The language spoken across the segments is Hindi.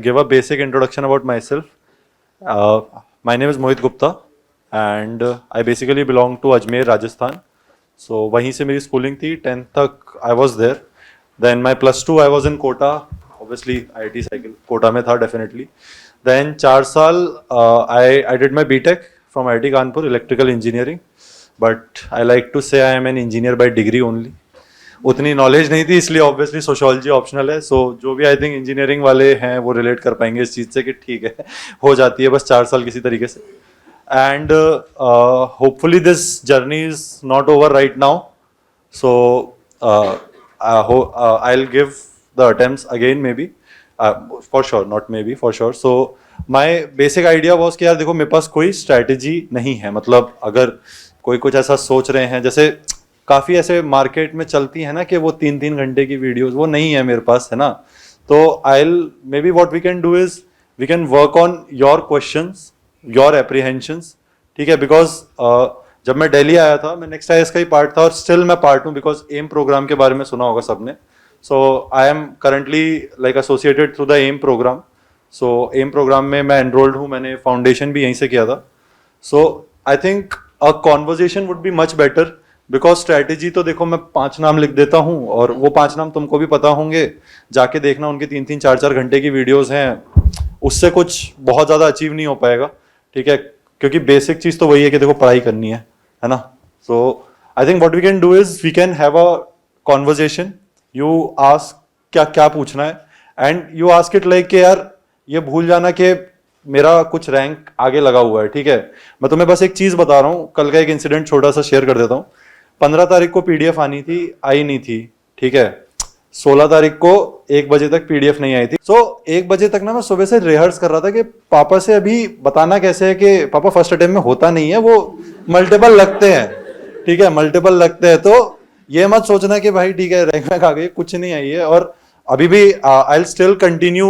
give a basic introduction about myself. My name is Mohit Gupta and I basically belong to Ajmer, Rajasthan. So वहीं से मेरी schooling थी, 10th तक I was there. Then my +2 I was in Kota, obviously IIT cycle, Kota में था definitely. Then 4 साल I did my BTech from IIT Kanpur, electrical engineering. But I like to say I am an engineer by degree only. उतनी नॉलेज नहीं थी इसलिए ऑब्वियसली सोशियोलॉजी ऑप्शनल है. सो जो भी आई थिंक इंजीनियरिंग वाले हैं वो रिलेट कर पाएंगे इस चीज़ से कि ठीक है हो जाती है बस 4 साल किसी तरीके से. And hopefully this journey is not over right now. So I will give the attempts again may be for sure, not may be for sure. So my basic idea was कि यार देखो मेरे पास कोई स्ट्रैटेजी नहीं है. मतलब अगर कोई कुछ ऐसा सोच रहे हैं, जैसे काफ़ी ऐसे मार्केट में चलती है ना कि वो 3-3 घंटे की वीडियोस, वो नहीं है मेरे पास, है ना. तो I may be what we can do is we can work on your questions, your apprehensions. ठीक है, बिकॉज जब मैं दिल्ली आया था, मैं नेक्स्ट आईएएस का ही पार्ट था और स्टिल मैं पार्ट हूँ बिकॉज एम प्रोग्राम के बारे में सुना होगा सबने. So I am currently like associated through the M program. So M program में मैं एनरोल्ड हूँ, मैंने फाउंडेशन भी यहीं से किया था. So I think a conversation would be much better because strategy तो देखो मैं 5 नाम लिख देता हूँ और वो 5 नाम तुमको भी पता होंगे, जाके देखना उनके 3-3 4-4 घंटे की वीडियोस हैं, उससे कुछ बहुत ज़्यादा अचीव नहीं हो पाएगा. ठीक है, क्योंकि बेसिक चीज़ तो वही है कि देखो पढ़ाई करनी है ना. So I think what we can do is we can have a conversation. You ask क्या क्या पूछना है and you ask it like कि यार ये भूल जाना कि मेरा कुछ रैंक आगे लगा हुआ है. ठीक है, मैं तुम्हें बस एक चीज़ बता रहा हूँ, कल का एक इंसिडेंट छोटा सा शेयर कर देता हूँ. 15 तारीख को पीडीएफ आनी थी, आई नहीं थी. ठीक है, 16 तारीख को 1 बजे तक पीडीएफ नहीं आई थी. सो 1 बजे तक ना मैं सुबह से रिहर्स कर रहा था कि पापा से अभी बताना कैसे है कि पापा फर्स्ट अटेम्प्ट में होता नहीं है, वो मल्टीपल लगते हैं. ठीक है, मल्टीपल लगते हैं. तो ये मत सोचना कि भाई ठीक है रैंक में आ गई, कुछ नहीं आई है. और अभी भी आई विल स्टिल कंटिन्यू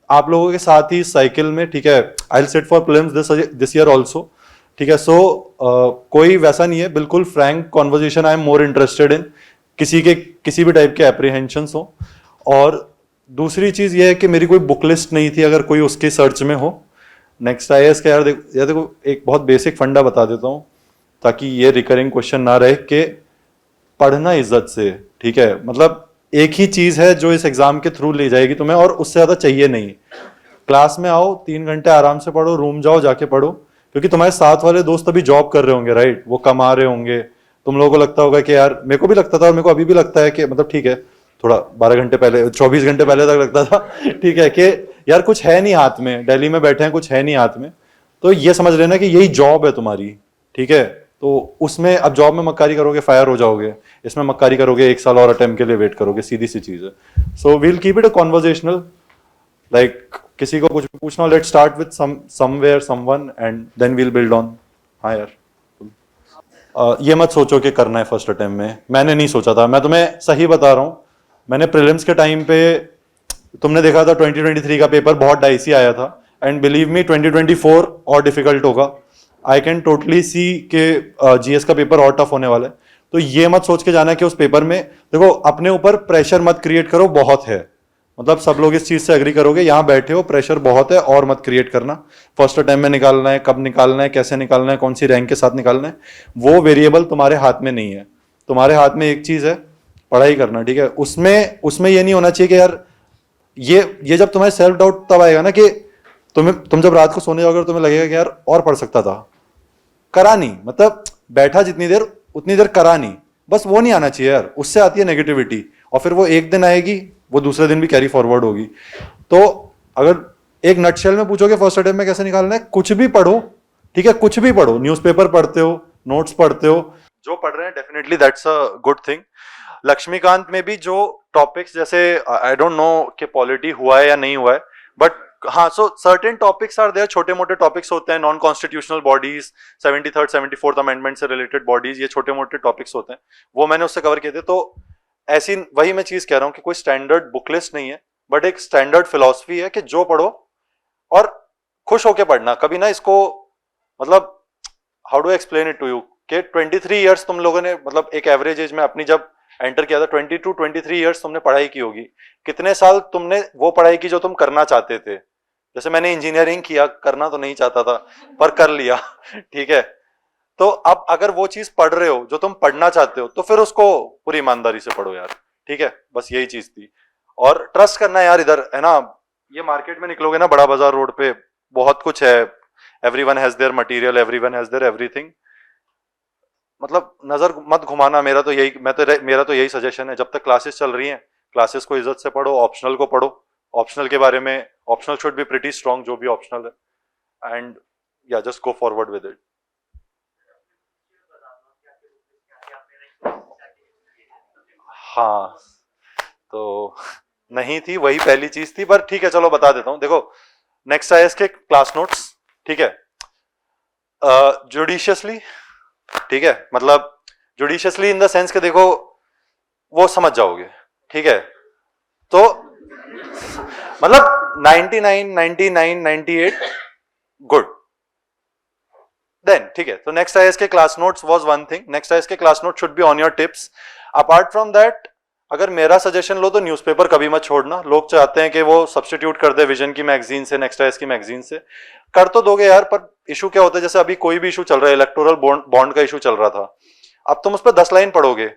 आप लोगों के साथ ही साइकिल में. ठीक है, I will sit for prelims this year also. ठीक है, सो कोई वैसा नहीं है, बिल्कुल Frank conversation. I am more interested in किसी भी टाइप के एप्रीहेंशंस हो. और दूसरी चीज ये है कि मेरी कोई बुक लिस्ट नहीं थी, अगर कोई उसके सर्च में हो. नेक्स्ट आईएएस का यार देखो एक बहुत बेसिक फंडा बता देता हूँ ताकि ये रिकरिंग क्वेश्चन ना रहे कि पढ़ना इज्जत से. ठीक है, मतलब एक ही चीज है जो इस एग्जाम के थ्रू ले जाएगी तुम्हें और उससे ज्यादा चाहिए नहीं. क्लास में आओ, 3 घंटे आराम से पढ़ो, रूम जाओ जाके पढ़ो, क्योंकि तुम्हारे साथ वाले दोस्त अभी जॉब कर रहे होंगे, राइट, वो कमा रहे होंगे. तुम लोगों को लगता होगा कि यार, मेरे को भी लगता था और मेरे को अभी भी लगता है कि मतलब ठीक है थोड़ा 12 घंटे पहले 24 घंटे पहले तक लगता था ठीक है कि यार कुछ है नहीं हाथ में, दिल्ली में बैठे हैं, कुछ है नहीं हाथ में. तो ये समझ लेना कि यही जॉब है तुम्हारी. ठीक है, तो उसमें अब जॉब में मक्कारी करोगे फायर हो जाओगे, इसमें मक्कारी करोगे 1 साल और अटेम्प्ट के लिए वेट करोगे, सीधी सी चीज है. So we'll keep it a conversational, like किसी को कुछ पूछना, let start with somewhere someone and then we'll build on. हाँ यार, ये मत सोचो कि करना है फर्स्ट अटेम्प्ट में. मैंने नहीं सोचा था, मैं तुम्हें सही बता रहा हूँ. मैंने प्रीलिम्स के टाइम पे तुमने देखा था 2023 का पेपर बहुत डाइसी आया था एंड बिलीव मी 2024 और डिफिकल्ट होगा. आई कैन टोटली सी के जीएस का पेपर और टफ होने वाला है. तो ये मत सोच के जाना कि उस पेपर में देखो अपने ऊपर प्रेशर मत क्रिएट करो, बहुत है. मतलब सब लोग इस चीज से एग्री करोगे, यहाँ बैठे हो प्रेशर बहुत है और मत क्रिएट करना. फर्स्ट अटेम्प्ट में निकालना है, कब निकालना है, कैसे निकालना है, कौन सी रैंक के साथ निकालना है, वो वेरिएबल तुम्हारे हाथ में नहीं है. तुम्हारे हाथ में एक चीज है, पढ़ाई करना. ठीक है, उसमें ये नहीं होना चाहिए कि यार ये जब तुम्हारे सेल्फ डाउट तब आएगा ना कि तुम जब रात को सोने जाओगे तुम्हें लगेगा कि यार और पढ़ सकता था, करा नहीं, मतलब बैठा जितनी देर उतनी देर करा नहीं. बस वो नहीं आना चाहिए यार, उससे आती है नेगेटिविटी और फिर वो एक दिन आएगी, वो दूसरे दिन भी कैरी फॉरवर्ड होगी. तो अगर एक नटशेल में पूछोगे फर्स्ट अटेम्प्ट में कैसे निकालना है, कुछ भी पढ़ो. ठीक है, कुछ भी पढ़ो, न्यूज़पेपर पढ़ते हो, नोट्स पढ़ते हो, जो पढ़ रहे हैं definitely that's a good thing. Laxmikanth में भी जो टॉपिक्स, जैसे आई डोंट नो कि पॉलिटी हुआ है या नहीं हुआ है, बट हाँ, so certain topics are there, छोटे मोटे टॉपिक्स होते हैं, non constitutional bodies, 73rd 74th amendment से रिलेटेड बॉडीज, ये छोटे मोटे टॉपिक्स होते हैं, वो मैंने उससे कवर किए थे. तो ऐसी वही मैं चीज कह रहा हूँ कि कोई स्टैंडर्ड बुक लिस्ट नहीं है, बट एक स्टैंडर्ड फिलॉसफी है कि जो पढ़ो और खुश होके पढ़ना. कभी ना इसको, मतलब how do explain it to you कि 23 ईयर्स तुम लोगों ने, मतलब एक एवरेज एज में अपनी जब एंटर किया था, 22-23 ईयर्स तुमने पढ़ाई की होगी, कितने साल तुमने वो पढ़ाई की जो तुम करना चाहते थे। जैसे मैंने इंजीनियरिंग किया, करना तो नहीं चाहता था पर कर लिया ठीक है, तो अब अगर वो चीज पढ़ रहे हो जो तुम पढ़ना चाहते हो तो फिर उसको पूरी ईमानदारी से पढ़ो यार, ठीक है, बस यही चीज थी। और ट्रस्ट करना यार, इधर है ना, ये मार्केट में निकलोगे ना बड़ा बाजार रोड पे, बहुत कुछ है, everyone has their material, everyone has their everything, मतलब नजर मत घुमाना, मेरा तो यही मेरा तो यही सजेशन है, जब तक क्लासेस चल रही हैं क्लासेस को इज्जत से पढ़ो, ऑप्शनल को पढ़ो, ऑप्शनल के बारे में, optional should be pretty strong जो भी ऑप्शनल है, एंड या just go forward with it. हाँ, तो नहीं थी, वही पहली चीज थी, पर ठीक है चलो बता देता हूं। देखो नेक्स्ट आईएएस के क्लास नोट्स, ठीक है, जुडिशियसली, ठीक है, मतलब जुडिशियसली इन द सेंस के देखो वो समझ जाओगे, ठीक है, तो मतलब 99, 99, 98 गुड, देन ठीक है। तो नेक्स्ट आईएएस के class notes was one thing, next IAS के class note should be on your tips. Apart from that अगर मेरा सजेशन लो तो न्यूज़पेपर कभी मत छोड़ना, लोग चाहते हैं कि वो सब्स्टिट्यूट कर दे विजन की मैगजीन से, नेक्स्ट आईएएस की मैगजीन से, कर तो दोगे यार, पर इशू क्या होता है, जैसे अभी कोई भी इशू चल रहा है, इलेक्टोरल बॉन्ड का इशू चल रहा था, अब तुम उस पर 10 लाइन पढ़ोगे,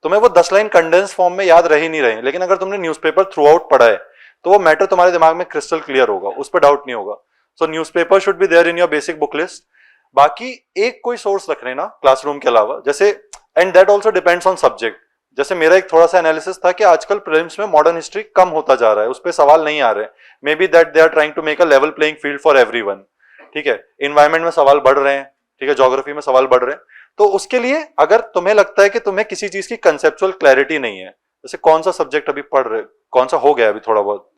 तुम्हें वो 10 लाइन कंडेंस फॉर्म में याद रह ही नहीं रहे, लेकिन अगर तुमने न्यूज़पेपर थ्रू आउट पढ़ा है तो वो मैटर तुम्हारे दिमाग में क्रिस्टल क्लियर होगा, उस पर डाउट नहीं होगा। So newspaper should be there in your basic book list. बाकी एक कोई सोर्स रख लेना क्लासरूम के अलावा, जैसे and that also depends on subject. जैसे मेरा एक थोड़ा सा एनालिसिस था कि आजकल प्रीलिम्स में मॉडर्न हिस्ट्री कम होता जा रहा है, उस पर सवाल नहीं आ रहे, maybe that they are trying to make a level playing field for everyone, ठीक है, इन्वायरमेंट में सवाल बढ़ रहे हैं, ठीक है, ज्योग्राफी में सवाल बढ़ रहे हैं, तो उसके लिए अगर तुम्हें लगता है कि तुम्हें किसी चीज की कंसेप्चुअल क्लैरिटी नहीं है, जैसे कौन सा सब्जेक्ट अभी पढ़ रहे, कौन सा हो गया अभी थोड़ा बहुत,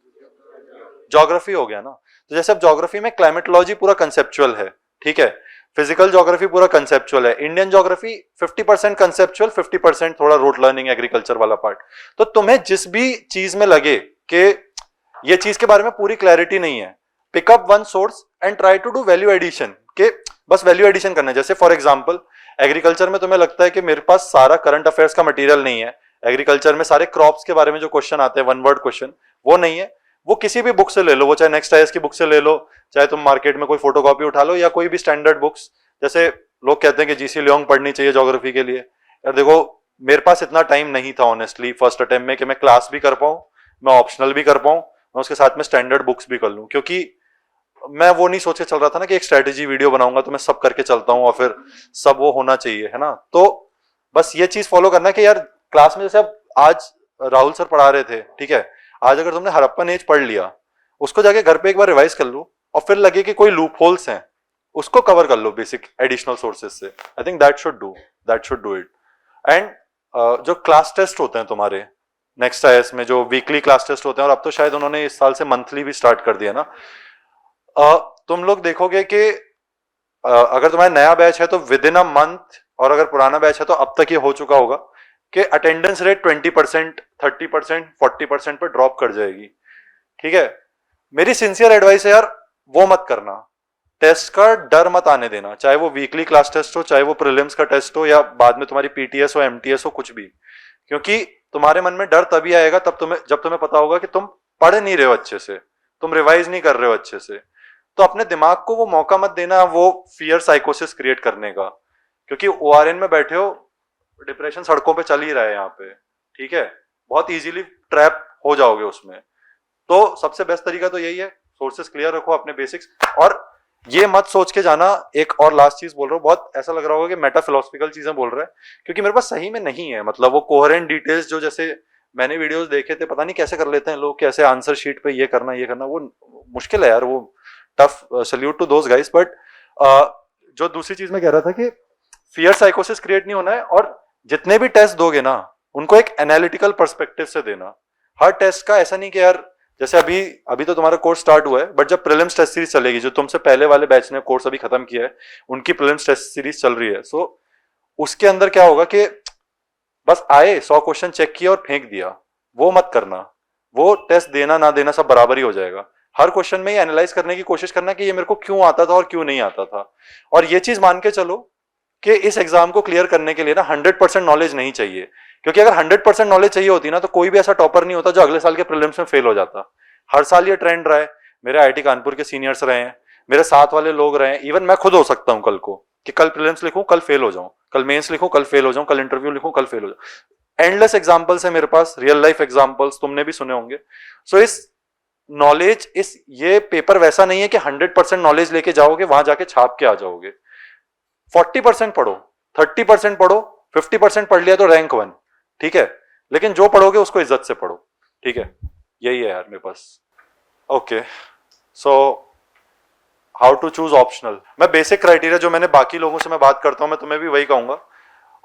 ज्योग्राफी हो गया ना, तो जैसे अब ज्योग्राफी में क्लाइमेटोलॉजी पूरा कंसेप्चुअल है, ठीक है, फिजिकल ज्योग्राफी पूरा कंसेप्चुअल है, इंडियन ज्योग्राफी 50% कंसेप्चुअल, 50% थोड़ा रोड लर्निंग एग्रीकल्चर वाला पार्ट। तो तुम्हें जिस भी चीज में लगे कि ये चीज के बारे में पूरी क्लैरिटी नहीं है, pick up one source and try to do value addition, के बस वैल्यू एडिशन करना है। जैसे फॉर एग्जांपल एग्रीकल्चर में तुम्हें लगता है कि मेरे पास सारा करंट अफेयर्स का मटेरियल नहीं है, एग्रीकल्चर में सारे क्रॉप्स के बारे में जो क्वेश्चन आते हैं वन वर्ड क्वेश्चन वो नहीं है, वो किसी भी बुक से ले लो, वो चाहे नेक्स्ट आईएएस की बुक से ले लो, चाहे तुम मार्केट में कोई फोटोकॉपी उठा लो, या कोई भी स्टैंडर्ड बुक्स, जैसे लोग कहते हैं कि जीसी लियोंग पढ़नी चाहिए ज्योग्राफी के लिए, यार देखो मेरे पास इतना टाइम नहीं था ऑनेस्टली फर्स्ट अटेम्प्ट में कि मैं क्लास भी कर पाऊं, मैं ऑप्शनल भी कर पाऊं, मैं उसके साथ में स्टैंडर्ड बुक्स भी कर लूं, क्योंकि मैं वो नहीं सोच के चल रहा था ना कि एक स्ट्रेटेजी वीडियो बनाऊंगा तो मैं सब करके चलता हूँ और फिर सब वो होना चाहिए, है ना। तो बस ये चीज फॉलो करना कि यार क्लास में जैसे अब आज राहुल सर पढ़ा रहे थे, ठीक है, आज अगर तुमने हड़प्पन एज पढ़ लिया, उसको जाके घर पे एक बार रिवाइज कर लो, और फिर लगे कि कोई लूप होल्स हैं उसको कवर कर लो बेसिक एडिशनल सोर्सेज से। I think that should do it. And जो क्लास टेस्ट होते हैं तुम्हारे नेक्स्ट आईएएस में, जो वीकली क्लास टेस्ट होते हैं, और अब तो शायद उन्होंने इस साल से मंथली भी स्टार्ट कर दिया ना, तुम लोग देखोगे कि अगर तुम्हारा नया बैच है तो विद इन अ मंथ, और अगर पुराना बैच है तो अब तक ये हो चुका होगा कि अटेंडेंस रेट 20%, 30%, 40% पर ड्रॉप कर जाएगी, ठीक है। मेरी सिंसियर एडवाइस है यार वो मत करना, टेस्ट का डर मत आने देना, चाहे वो वीकली क्लास टेस्ट हो, चाहे वो प्रीलिम्स का टेस्ट हो, या बाद में तुम्हारी पीटीएस हो, एमटीएस हो, कुछ भी, क्योंकि तुम्हारे मन में डर तभी आएगा जब तुम्हें पता होगा कि तुम पढ़ नहीं रहे हो अच्छे से, तुम रिवाइज नहीं कर रहे हो अच्छे से। तो अपने दिमाग को वो मौका मत देना वो फियर साइकोसिस क्रिएट करने का, क्योंकि ओआरएन में बैठे हो, डिप्रेशन सड़कों पे चल ही रहा है यहाँ पे, ठीक है, बहुत इजीली ट्रैप हो जाओगे उसमें। तो सबसे बेस्ट तरीका तो यही है, सोर्सेस क्लियर रखो अपने बेसिक्स, और ये मत सोच के जाना। एक और लास्ट चीज बोल रहा हूँ, बहुत ऐसा लग रहा होगा कि मेटा फिलोसफिकल चीजें बोल रहा है, क्योंकि मेरे पास सही में नहीं है, मतलब वो कोहेरेंट डिटेल्स जो जैसे मैंने वीडियोस देखे थे, पता नहीं कैसे कर लेते हैं लोग, कैसे आंसर शीट पे ये करना, वो मुश्किल है यार, वो tough, salute to those guys. But जो दूसरी चीज मैं कह रहा था कि फियर साइकोसिस क्रिएट नहीं होना है, और जितने भी टेस्ट दोगे ना उनको एक एनालिटिकल पर्सपेक्टिव से देना। हर टेस्ट का ऐसा नहीं कि यार, जैसे अभी तो तुम्हारा कोर्स स्टार्ट हुआ है, बट जब प्रीलिम्स टेस्ट सीरीज चलेगी, जो तुमसे पहले वाले बैच ने कोर्स अभी खत्म किया है, उनकी प्रीलिम्स टेस्ट सीरीज चल रही है, सो उसके अंदर क्या होगा कि बस आए 100 क्वेश्चन चेक किया और फेंक दिया, वो मत करना, वो टेस्ट देना ना देना सब बराबर ही हो जाएगा। हर क्वेश्चन में ये एनालाइज करने की कोशिश करना कि ये मेरे को क्यों आता था और क्यों नहीं आता था, और ये चीज मान के चलो कि इस एग्जाम को क्लियर करने के लिए ना 100% नॉलेज नहीं चाहिए, क्योंकि अगर 100% नॉलेज चाहिए होती ना तो कोई भी ऐसा टॉपर नहीं होता जो अगले साल के प्रीलिम्स में फेल हो जाता। हर साल ये ट्रेंड रहा है, मेरे आईआईटी कानपुर के सीनियर्स रहे हैं, मेरे साथ वाले लोग रहे हैं, इवन मैं खुद हो सकता हूं कल को कि कल प्रीलिम्स लिखूं कल फेल हो जाऊं, कल मेंस लिखूं कल फेल हो जाऊं, कल इंटरव्यू लिखूं कल फेल हो जाऊं। एंडलेस एग्जांपल्स है मेरे पास, रियल लाइफ एग्जांपल्स तुमने भी सुने होंगे। सो इस नॉलेज, इस ये पेपर वैसा नहीं है कि 100% नॉलेज लेके जाओगे वहां जाके छाप के आ जाओगे। 40% पढ़ो, 30% पढ़ो, 50% पढ़ लिया तो रैंक 1, ठीक है, लेकिन जो पढ़ोगे उसको इज्जत से पढ़ो, ठीक है, यही है यार मेरे पास। Okay, so how to choose optional. मैं बेसिक क्राइटेरिया जो मैंने बाकी लोगों से मैं बात करता हूं, मैं तुम्हें भी वही कहूंगा।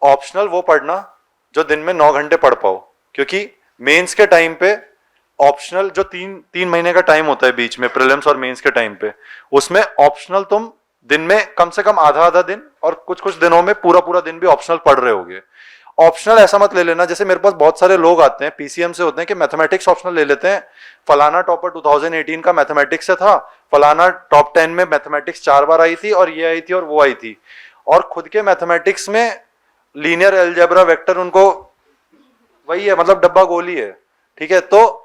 ऑप्शनल वो पढ़ना जो दिन में 9 घंटे पढ़ पाओ, क्योंकि मेंस के टाइम पे ऑप्शनल जो तीन महीने का टाइम होता है बीच में प्रीलिम्स और मेंस के टाइम पे, उसमें ऑप्शनल तुम दिन में कम से कम आधा दिन और कुछ कुछ दिनों में पूरा दिन भी ऑप्शनल पढ़ रहे होगे। ऑप्शनल ऐसा मत ले लेना, जैसे मेरे पास बहुत सारे लोग आते हैं पीसीएम से होते हैं कि मैथमेटिक्स ऑप्शनल ले लेते हैं, फलाना टॉपर 2018 का मैथमेटिक्स से था, फलाना टॉप 10 में मैथमेटिक्स 4 बार आई थी और ये आई थी और वो आई थी, और खुद के मैथमेटिक्स में लीनियर अलजेब्रा वेक्टर उनको वही है, मतलब डब्बा गोली है, ठीक है। तो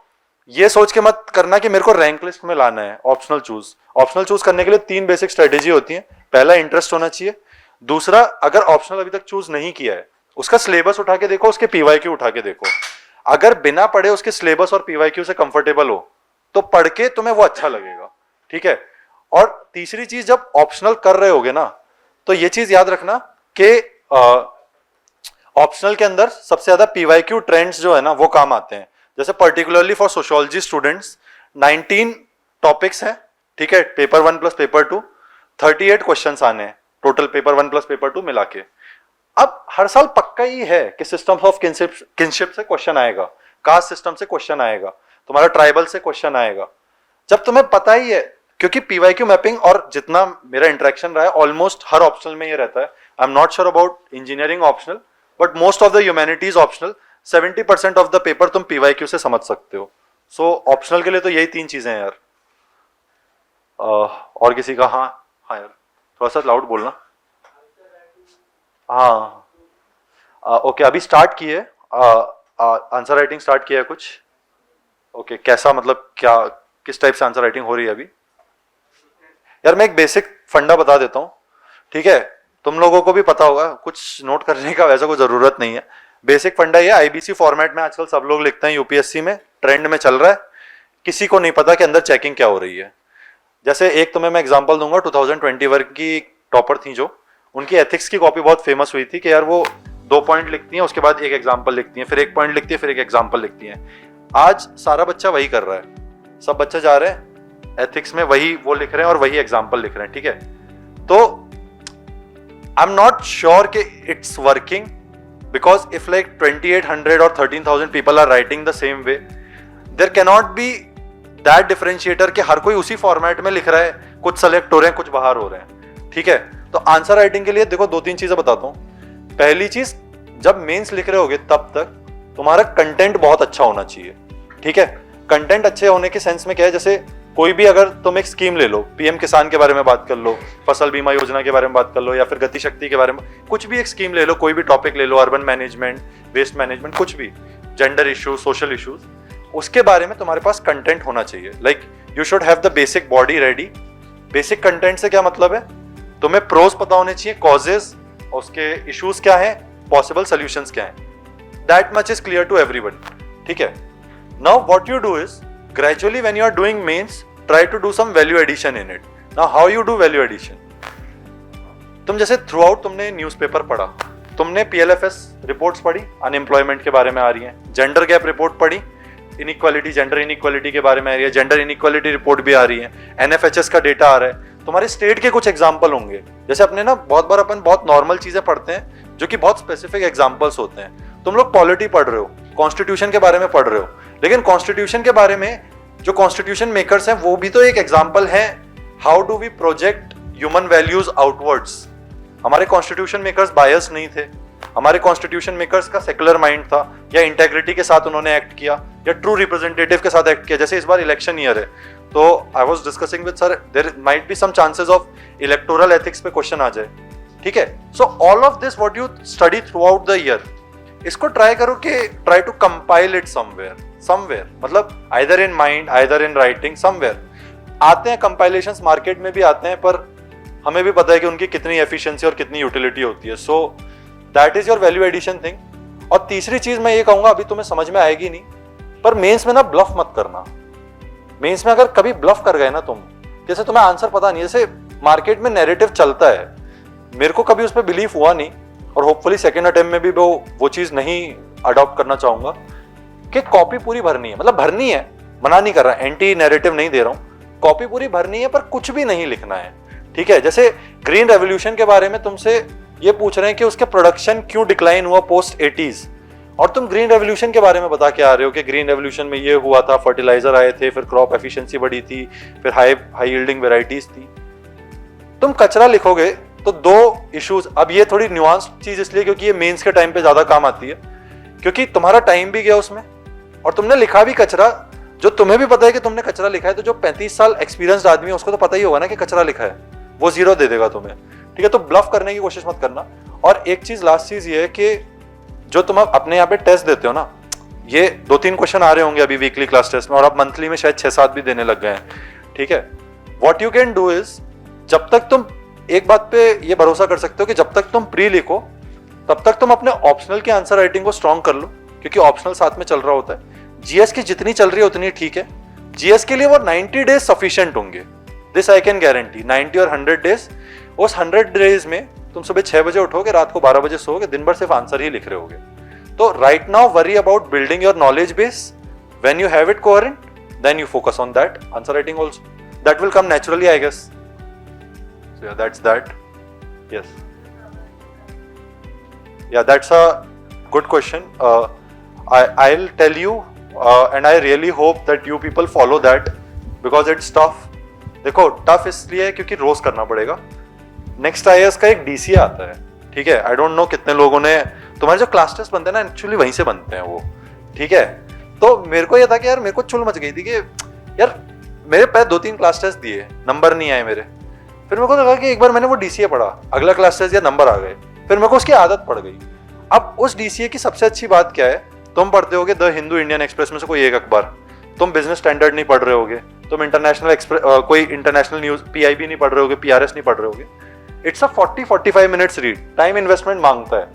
ये सोच के मत करना कि मेरे को रैंक लिस्ट में लाना है। ऑप्शनल चूज करने के लिए 3 बेसिक स्ट्रेटेजी होती है। पहला, इंटरेस्ट होना चाहिए। दूसरा, अगर ऑप्शनल अभी तक चूज नहीं किया है, उसका सिलेबस उठा के देखो, उसके पीवाईक्यू उठा के देखो। अगर बिना पढ़े उसके सिलेबस और पीवाईक्यू से कंफर्टेबल हो तो पढ़ के तुम्हें वो अच्छा लगेगा, ठीक है। और तीसरी चीज, जब ऑप्शनल कर रहे होगे ना तो ये चीज याद रखना कि ऑप्शनल के अंदर सबसे ज्यादा पीवाईक्यू ट्रेंड्स जो है ना वो काम आते हैं। जैसे particularly for sociology students 19 topics हैं, ठीक है, पेपर 1 प्लस पेपर 2, 38 क्वेश्चंस आने हैं टोटल पेपर 1 प्लस पेपर 2 मिला के। अब हर साल पक्का ही है कि सिस्टम्स ऑफ किनशिप से क्वेश्चन आएगा, कास्ट सिस्टम से क्वेश्चन आएगा, तुम्हारा ट्राइबल से क्वेश्चन आएगा। जब तुम्हें पता ही है, क्योंकि पीवाईक्यू मैपिंग और जितना मेरा इंटरेक्शन रहा है ऑलमोस्ट हर ऑप्शनल में ये रहता है। आई am not sure about engineering optional, but most of the humanities optional 70% of the paper तुम पीवाईक्यू से समझ सकते हो। सो ऑप्शनल के लिए तो यही 3 चीजें हैं यार। और किसी का? हाँ हाँ यार, थोड़ा सा लाउड बोलना। हाँ ओके, अभी स्टार्ट किए, आंसर राइटिंग स्टार्ट किया है कुछ। ओके, कैसा, मतलब क्या, किस टाइप से आंसर राइटिंग हो रही है अभी? यार मैं एक बेसिक फंडा बता देता हूँ, ठीक है, तुम लोगों को भी पता होगा, कुछ नोट करने का वैसा कोई जरूरत नहीं है। बेसिक फंडा ये, आईबीसी फॉर्मेट में आजकल सब लोग लिखते हैं, यूपीएससी में ट्रेंड में चल रहा है, किसी को नहीं पता कि अंदर चेकिंग क्या हो रही है। जैसे एक तुम्हें मैं एग्जांपल दूंगा, 2021 की टॉपर थी जो, उनकी एथिक्स की कॉपी बहुत फेमस हुई थी कि यार वो 2 पॉइंट लिखती हैं, उसके बाद एक एग्जाम्पल लिखती हैं, फिर 1 पॉइंट लिखती है, फिर एक एग्जाम्पल लिखती हैं। आज सारा बच्चा वही कर रहा है, सब बच्चे जा रहे हैं एथिक्स में, वही वो लिख रहे हैं और वही एग्जाम्पल लिख रहे हैं, ठीक है। तो आई एम नॉट श्योर कि it's working, because if like 2800 or 13,000 people are writing the same way, there cannot be that differentiator कि हर कोई उसी फॉर्मेट में लिख रहा है, कुछ सेलेक्ट हो रहे हैं कुछ बाहर हो रहे हैं, ठीक है। तो आंसर राइटिंग के लिए देखो 2-3 चीजें बताता हूँ। पहली चीज, जब मेंस लिख रहे होगे तब तक तुम्हारा कंटेंट बहुत अच्छा होना चाहिए, ठीक है। कंटेंट अच्छे होने के सेंस में क्या है, जैसे कोई भी अगर तुम एक स्कीम ले लो, पीएम किसान के बारे में बात कर लो, फसल बीमा योजना के बारे में बात कर लो, या फिर गति शक्ति के बारे में, कुछ भी एक स्कीम ले लो, कोई भी टॉपिक ले लो, अर्बन मैनेजमेंट, वेस्ट मैनेजमेंट, कुछ भी, जेंडर इश्यूज, सोशल इश्यूज, उसके बारे में तुम्हारे पास कंटेंट होना चाहिए। Like you should have the basic body ready. Basic content से क्या मतलब है, तुम्हें प्रोज पता होने चाहिए, कॉजेज, उसके इश्यूज क्या है, पॉसिबल सोल्यूशंस क्या है, that much is clear to everyone, ठीक है। Now what you do is, gradually when you are doing mains, try to do some value addition in it. Now how you do value addition? तुम जैसे थ्रू आउट तुमने न्यूज़पेपर पढ़ा, तुमने पीएलएफएस रिपोर्ट्स पढ़ी, अनएम्प्लॉयमेंट के बारे में आ रही है, जेंडर गैप रिपोर्ट पढ़ी, इनइक्वालिटी, जेंडर इनइक्वालिटी के बारे में आ रही है, जेंडर इनइक्वालिटी रिपोर्ट भी आ रही है, एनएफएचएस का डेटा आ रहा है, तुम्हारे स्टेट के कुछ एग्जाम्पल होंगे। जैसे अपने ना बहुत बार अपन बहुत नॉर्मल चीजें पढ़ते हैं जो कि बहुत स्पेसिफिक एग्जाम्पल्स होते हैं। तुम लोग पॉलिटी पढ़ रहे हो, कॉन्स्टिट्यूशन के बारे में पढ़ रहे हो, लेकिन कॉन्स्टिट्यूशन के बारे में जो कॉन्स्टिट्यूशन मेकर्स हैं वो भी तो एक एग्जाम्पल है, how do we project human values outwards. हमारे कॉन्स्टिट्यूशन मेकर्स बायस नहीं थे, हमारे कॉन्स्टिट्यूशन मेकर्स का सेकुलर माइंड था, या इंटेग्रिटी के साथ उन्होंने एक्ट किया, या ट्रू रिप्रेजेंटेटिव के साथ एक्ट किया। जैसे इस बार इलेक्शन ईयर है, तो I was discussing with sir, there might be some chances of electoral ethics पे क्वेश्चन आ जाए, ठीक है। So all of this what you study throughout the year, इसको ट्राई करो कि try to compile it somewhere, मतलब either in mind, either in writing, somewhere. आते हैं कंपाइलेशंस, मार्केट में भी आते हैं, पर हमें भी पता है कि उनकी कितनी एफिशिएंसी और कितनी यूटिलिटी होती है। So that is your value addition thing. और तीसरी चीज मैं ये कहूंगा, अभी तुम्हें समझ में आएगी नहीं, पर मेंस में ना ब्लफ मत करना। मेंस में अगर कभी ब्लफ कर गए ना तुम, जैसे तुम्हें आंसर पता नहीं, जैसे मार्केट में नैरेटिव चलता है, मेरे को कभी उस पर बिलीव हुआ नहीं, और होपफुली सेकंड अटेम्प्ट में भी वो चीज नहीं अडॉप्ट करना चाहूंगा कि कॉपी पूरी भरनी है। मतलब भरनी है, मना नहीं कर रहा, एंटी नैरेटिव नहीं दे रहा हूं, कॉपी पूरी भरनी है, पर कुछ भी नहीं लिखना है, ठीक है। जैसे ग्रीन रेवोल्यूशन के बारे में तुमसे ये पूछ रहे हैं कि उसके प्रोडक्शन क्यों डिक्लाइन हुआ पोस्ट 80s, और तुम ग्रीन रेवोल्यूशन के बारे में बता के आ रहे हो कि ग्रीन रेवोल्यूशन में ये हुआ था, फर्टिलाइजर आए थे, फिर क्रॉप एफिशिएंसी बढ़ी थी, फिर हाई यील्डिंग वेराइटीज थी। तुम कचरा लिखोगे तो दो इश्यूज। अब ये थोड़ी न्यूआंस चीज इसलिए क्योंकि ये मेंस के टाइम पे ज्यादा काम आती है, क्योंकि तुम्हारा टाइम भी गया उसमें और तुमने लिखा भी कचरा, जो तुम्हें भी पता है कि तुमने कचरा लिखा है। तो जो 35 साल एक्सपीरियंस्ड आदमी है उसको तो पता ही होगा ना कि कचरा लिखा है, वो 0 दे देगा तुम्हें, ठीक है। तो ब्लफ करने की कोशिश मत करना। और एक चीज, लास्ट चीज ये है कि जो तुम अपने यहाँ पे टेस्ट देते हो ना, ये 2-3 क्वेश्चन आ रहे होंगे अभी वीकली क्लास टेस्ट में, और अब मंथली में शायद 6-7 भी देने लग गए हैं, ठीक है। What you can do is, जब तक तुम एक बात पे ये भरोसा कर सकते हो कि जब तक तुम प्री लिखो तब तक तुम अपने ऑप्शनल की आंसर राइटिंग को स्ट्रॉन्ग कर लो, क्योंकि ऑप्शनल साथ में चल रहा होता है। जीएस की जितनी चल रही है उतनी ठीक है। जीएस के लिए वो 90 डेज सफिशिएंट होंगे, दिस आई कैन गारंटी। 90 और 100 डेज, उस 100 डेज में तुम सुबह 6 बजे उठोगे, रात को 12 बजे सोओगे, दिन भर सिर्फ आंसर ही लिख रहे होगे। तो right now worry about building your knowledge base. When you have it coherent, then you focus on that answer writing also, that will come naturally I guess. So yeah, that's that. Yes. Yeah, that's a good question. I'll tell you, and I really hope that you people follow that because it's tough. देखो टफ इसलिए है क्योंकि रोज करना पड़ेगा। नेक्स्ट आईएएस का एक डीसी आता है, ठीक है। आई डोंट नो कितने लोगों ने, तुम्हारे जो क्लास टेस्ट बनते हैं ना एक्चुअली वहीं से बनते हैं वो, ठीक है। तो मेरे को ये था कि यार मेरे को चुल मच गई थी कि यार मेरे पैर 2-3 क्लास टेस्ट दिए, नंबर नहीं आए मेरे। फिर मेरे को लगा कि एक बार मैंने वो डीसीए पढ़ा, अगला क्लास टेस्ट या नंबर आ गए, फिर मेरे को उसकी आदत पड़ गई। अब उस डीसीए की सबसे अच्छी बात क्या है, तुम पढ़ते होगे द हिंदू, इंडियन एक्सप्रेस में से कोई एक अखबार, तुम बिजनेस स्टैंडर्ड नहीं पढ़ रहे होगे, तुम इंटरनेशनल कोई इंटरनेशनल न्यूज पीआईबी नहीं पढ़ रहे होगे, पीआरएस नहीं पढ़ रहे होगे। It's a 40-45 minutes read, time investment मांगता है,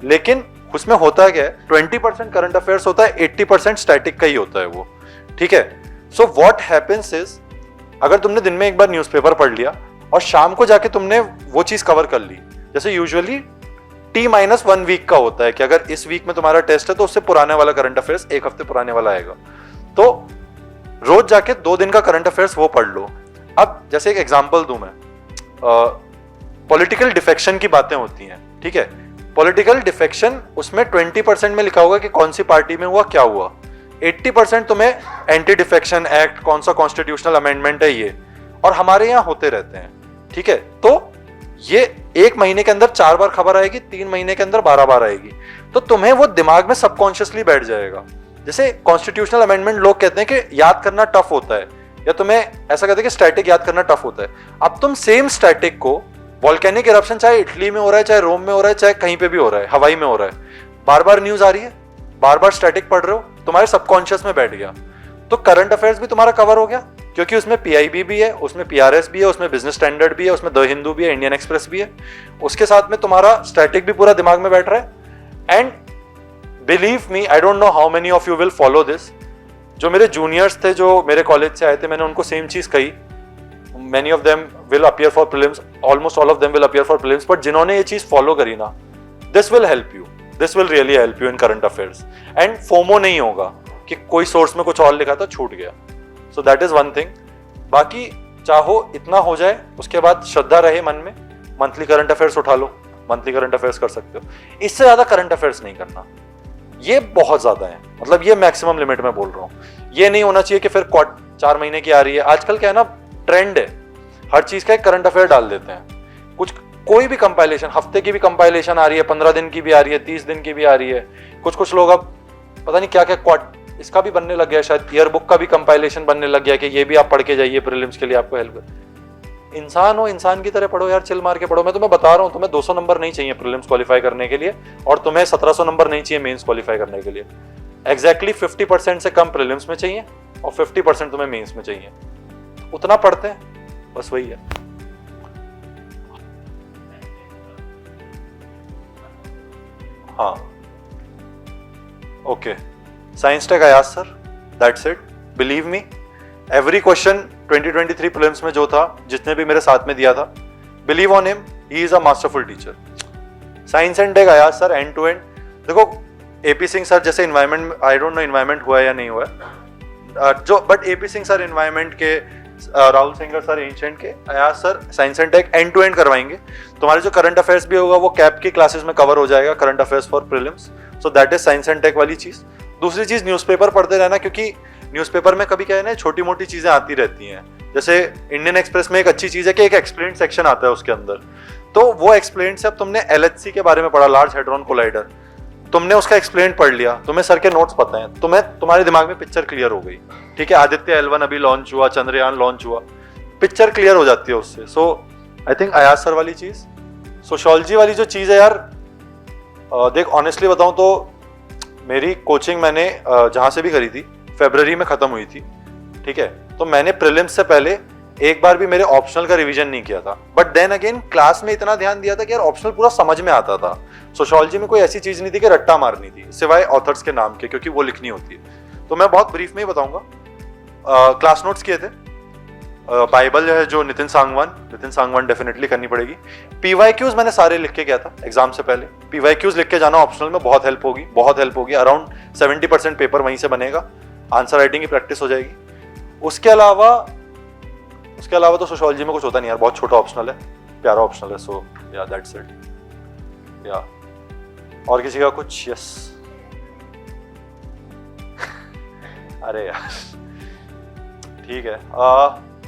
लेकिन उसमें होता क्या है, 20% करंट अफेयर्स होता है, 80% स्टैटिक का ही होता है वो, ठीक है। सो व्हाट हैपेंस इज, अगर तुमने दिन में एक बार न्यूज़पेपर पढ़ लिया और शाम को जाके तुमने वो चीज कवर कर ली, जैसे यूजुअली T-1 वीक का होता है कि अगर इस वीक में तुम्हारा टेस्ट है तो उससे पुराने वाला करंट अफेयर्स 1 हफ्ते पुराने वाला आएगा, तो रोज जाके 2 दिन का करंट अफेयर्स वो पढ़ लो। अब जैसे एक एग्जांपल दूं मैं, पॉलिटिकल डिफेक्शन की बातें होती हैं, ठीक है। पॉलिटिकल डिफेक्शन, उसमें 20% में लिखा होगा कि कौन सी पार्टी में हुआ, क्या हुआ। 80% तुम्हें एंटी डिफेक्शन एक्ट, कौन सा कॉन्स्टिट्यूशनल अमेंडमेंट है ये, और हमारे यहाँ होते रहते हैं, ठीक है। तो ये 1 महीने के अंदर 4 बार खबर आएगी, 3 महीने के अंदर 12 बार आएगी, तो तुम्हें वो दिमाग में सबकॉन्शियसली बैठ जाएगा। जैसे कॉन्स्टिट्यूशनल अमेंडमेंट लोग कहते हैं कि याद करना टफ होता है, या तुम्हें ऐसा कहते हैं कि स्टैटिक याद करना टफ होता है। अब तुम सेम स्टैटिक को, वॉल्केनिक इरप्शन चाहे इटली में हो रहा है, चाहे रोम में हो रहा है, चाहे कहीं पे भी हो रहा है, हवाई में हो रहा है, बार बार न्यूज आ रही है, बार बार स्टैटिक पढ़ रहे हो, तुम्हारे सबकॉन्शियस में बैठ गया, तो करंट अफेयर्स भी तुम्हारा कवर हो गया, क्योंकि उसमें पीआईबी भी है, उसमें पीआरएस भी है, उसमें बिजनेस स्टैंडर्ड भी है, उसमें द हिंदू भी है, इंडियन एक्सप्रेस भी है, उसके साथ में तुम्हारा स्टैटिक भी पूरा दिमाग में बैठ रहा है। And believe me, I don't know how many of you will follow this. जो मेरे जूनियर्स थे जो मेरे कॉलेज से आए थे, मैंने उनको सेम चीज कही, many of them will appear for prelims, almost all of them will appear for prelims, but जिन्होंने ये चीज फॉलो करी ना, this will help you, this will really help you in current affairs. And FOMO नहीं होगा कि कोई सोर्स में कुछ और लिखा था छूट गया। सो दैट इज वन थिंग। बाकी चाहो इतना हो जाए, उसके बाद श्रद्धा रहे मन में, मंथली करंट अफेयर्स उठा लो, मंथली करंट अफेयर्स कर सकते हो। इससे ज्यादा करंट अफेयर्स नहीं करना, ये बहुत ज्यादा है, मतलब ये मैक्सिमम लिमिट में बोल रहा हूँ। ये नहीं होना चाहिए कि फिर 4 महीने की आ रही है, आजकल क्या है ना, ट्रेंड है, हर चीज का एक करंट अफेयर डाल देते हैं। कुछ कोई भी कंपाइलेशन, हफ्ते की भी कंपाइलेशन आ रही है, 15 दिन की भी आ रही है, 30 दिन की भी आ रही है। कुछ लोग अब पता नहीं क्या क्या इसका भी बनने लग गया, शायद ईयर बुक का भी कंपाइलेशन बनने लग गया कि ये भी आप पढ़ के जाइए प्रीलिम्स के लिए, आपको हेल्प कर। इंसान हो, इंसान की तरह पढ़ो यार, चिल मार के पढ़ो। मैं तुम्हें बता रहा हूँ, तुम्हें 200 नंबर नहीं चाहिए प्रीलिम्स क्वालिफाई करने के लिए, और तुम्हें 1700 नंबर नहीं चाहिए मेंस क्वालिफाई करने के लिए। एग्जैक्टली 50% से कम प्रीलिम्स में चाहिए और 50% तुम्हें मेंस में चाहिए। उतना पढ़ते हैं, बस वही है। हाँ, okay, science tech Ayaz sir, that's it, believe me. Every question 2023 prelims में जो था, जितने भी मेरे साथ में दिया था, believe on him, he is a masterful teacher. Science and tech Ayaz sir end to end. देखो एपी सिंह सर जैसे environment, I don't know environment हुआ है या नहीं हुआ है, जो but AP Singh sir environment के, राहुल सिंगर सर एंशिएंट के, Ayaz sir science and tech end to end करवाएंगे। तुम्हारे जो करंट अफेयर्स भी होगा वो कैप की क्लासेस में कवर हो जाएगा, current affairs for prelims. So that is science and tech वाली चीज। दूसरी चीज, न्यूज़पेपर पढ़ते रहना, क्योंकि न्यूज़पेपर में कभी क्या है ना, छोटी मोटी चीजें आती रहती हैं। जैसे इंडियन एक्सप्रेस में एक अच्छी चीज है कि एक एक्सप्लेन सेक्शन आता है उसके अंदर, तो वो एक्सप्लेन से, अब तुमने एलएचसी के बारे में पढ़ा, लार्ज हेड्रॉन कोलाइडर, तुमने उसका एक्सप्लेन पढ़ लिया, तुम्हें सर के नोट्स पता है, तुम्हारे दिमाग में पिक्चर क्लियर हो गई। ठीक है, आदित्य L1 अभी लॉन्च हुआ, चंद्रयान लॉन्च हुआ, पिक्चर क्लियर हो जाती है उससे। सो आई थिंक अयाज सर वाली चीज। सोशियोलॉजी वाली जो चीज है यार, देख ऑनेस्टली बताऊं तो मेरी कोचिंग मैंने जहां से भी करी थी, फरवरी में खत्म हुई थी। ठीक है, तो मैंने प्रीलिम्स से पहले एक बार भी मेरे ऑप्शनल का रिवीजन नहीं किया था, बट देन अगेन क्लास में इतना ध्यान दिया था कि यार ऑप्शनल पूरा समझ में आता था। सोशियोलॉजी में कोई ऐसी चीज नहीं थी कि रट्टा मारनी थी, सिवाय ऑथर्स के नाम के, क्योंकि वो लिखनी होती है। तो मैं बहुत ब्रीफ में ही बताऊंगा। क्लास नोट्स किए थे, बाइबल है जो नितिन सांगवान डेफिनेटली करनी पड़ेगी। पीवाईक्यूज मैंने सारे लिख के गया था एग्जाम से पहले। पीवाईक्यूज लिख के जाना ऑप्शनल में, बहुत हेल्प होगी। अराउंड 70% पेपर वहीं से बनेगा, आंसर राइटिंग की प्रैक्टिस हो जाएगी। उसके अलावा तो सोशियोलॉजी में कुछ होता नहीं यार, बहुत छोटा ऑप्शनल है, प्यारा ऑप्शनल है। सो या दैट्स इट। या और किसी का कुछ? यस अरे यार ठीक है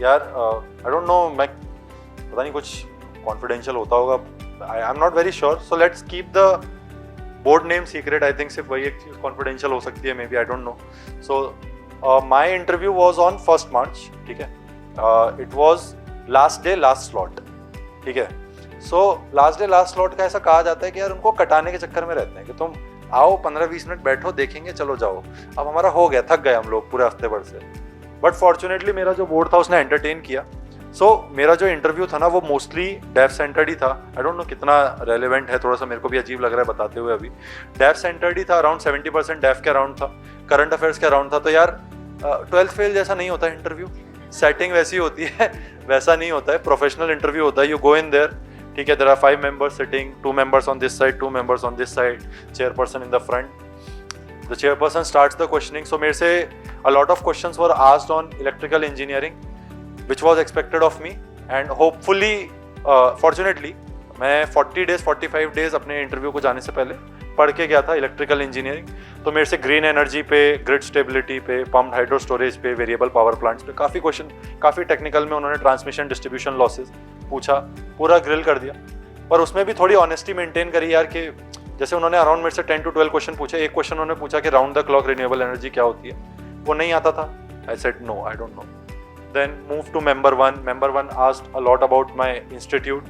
यार, आई डोंट नो, मैं पता नहीं कुछ कॉन्फिडेंशियल होता होगा, आई am not very sure. So let's keep the board name secret. I think सिर्फ वही एक चीज कॉन्फिडेंशियल हो सकती है, may be, I don't no. So my interview was on 1 मार्च। ठीक है, it was last day last slot. ठीक है, so last day last slot का ऐसा कहा जाता है कि यार उनको कटाने के चक्कर में रहते हैं कि तुम आओ 15-20 मिनट बैठो, देखेंगे, चलो जाओ। अब हमारा हो गया, थक गए हम लोग पूरे हफ्ते भर से, बट फॉर्चुनेटली मेरा जो बोर्ड था उसने एंटरटेन किया। सो मेरा जो इंटरव्यू था ना वो मोस्टली डेफ सेंटर्ड ही था। आई डोंट नो कितना रेलेवेंट है, थोड़ा सा मेरे को भी अजीब लग रहा है बताते हुए। अभी डेफ सेंटर्ड ही था, अराउंड 70% डेफ के अराउंड था, करंट अफेयर्स के अराउंड था। तो यार 12th फेल जैसा नहीं होता है इंटरव्यू, सेटिंग वैसी होती है, वैसा नहीं होता है, प्रोफेशनल इंटरव्यू होता है। यू गो इन देयर, ठीक है, there are 5 members sitting, 2 members on this side, 2 members on this side, chairperson in the front. The chairperson starts the questioning. So मेरे से a lot of questions were asked on electrical engineering, which was expected of me, and hopefully, fortunately, मैं 40 days 45 days अपने इंटरव्यू को जाने से पहले पढ़ के गया था इलेक्ट्रिकल इंजीनियरिंग। तो मेरे से ग्रीन एनर्जी पे, ग्रिड स्टेबिलिटी पे, पम्प्ड हाइड्रो स्टोरेज पे, वेरिएबल पावर प्लांट्स पे काफ़ी क्वेश्चन, काफ़ी टेक्निकल में उन्होंने ट्रांसमिशन डिस्ट्रीब्यूशन लॉसेज पूछा, पूरा ग्रिल कर दिया। पर उसमें भी थोड़ी ऑनेस्टी मेंटेन करी यार, कि जैसे उन्होंने अराउंड मेरे से 10 to 12 क्वेश्चन पूछे। एक क्वेश्चन उन्होंने पूछा कि round the clock renewable energy क्या होती है, वो नहीं आता था। I said no, I don't know. Then move to member 1. Member 1 asked a lot about my institute.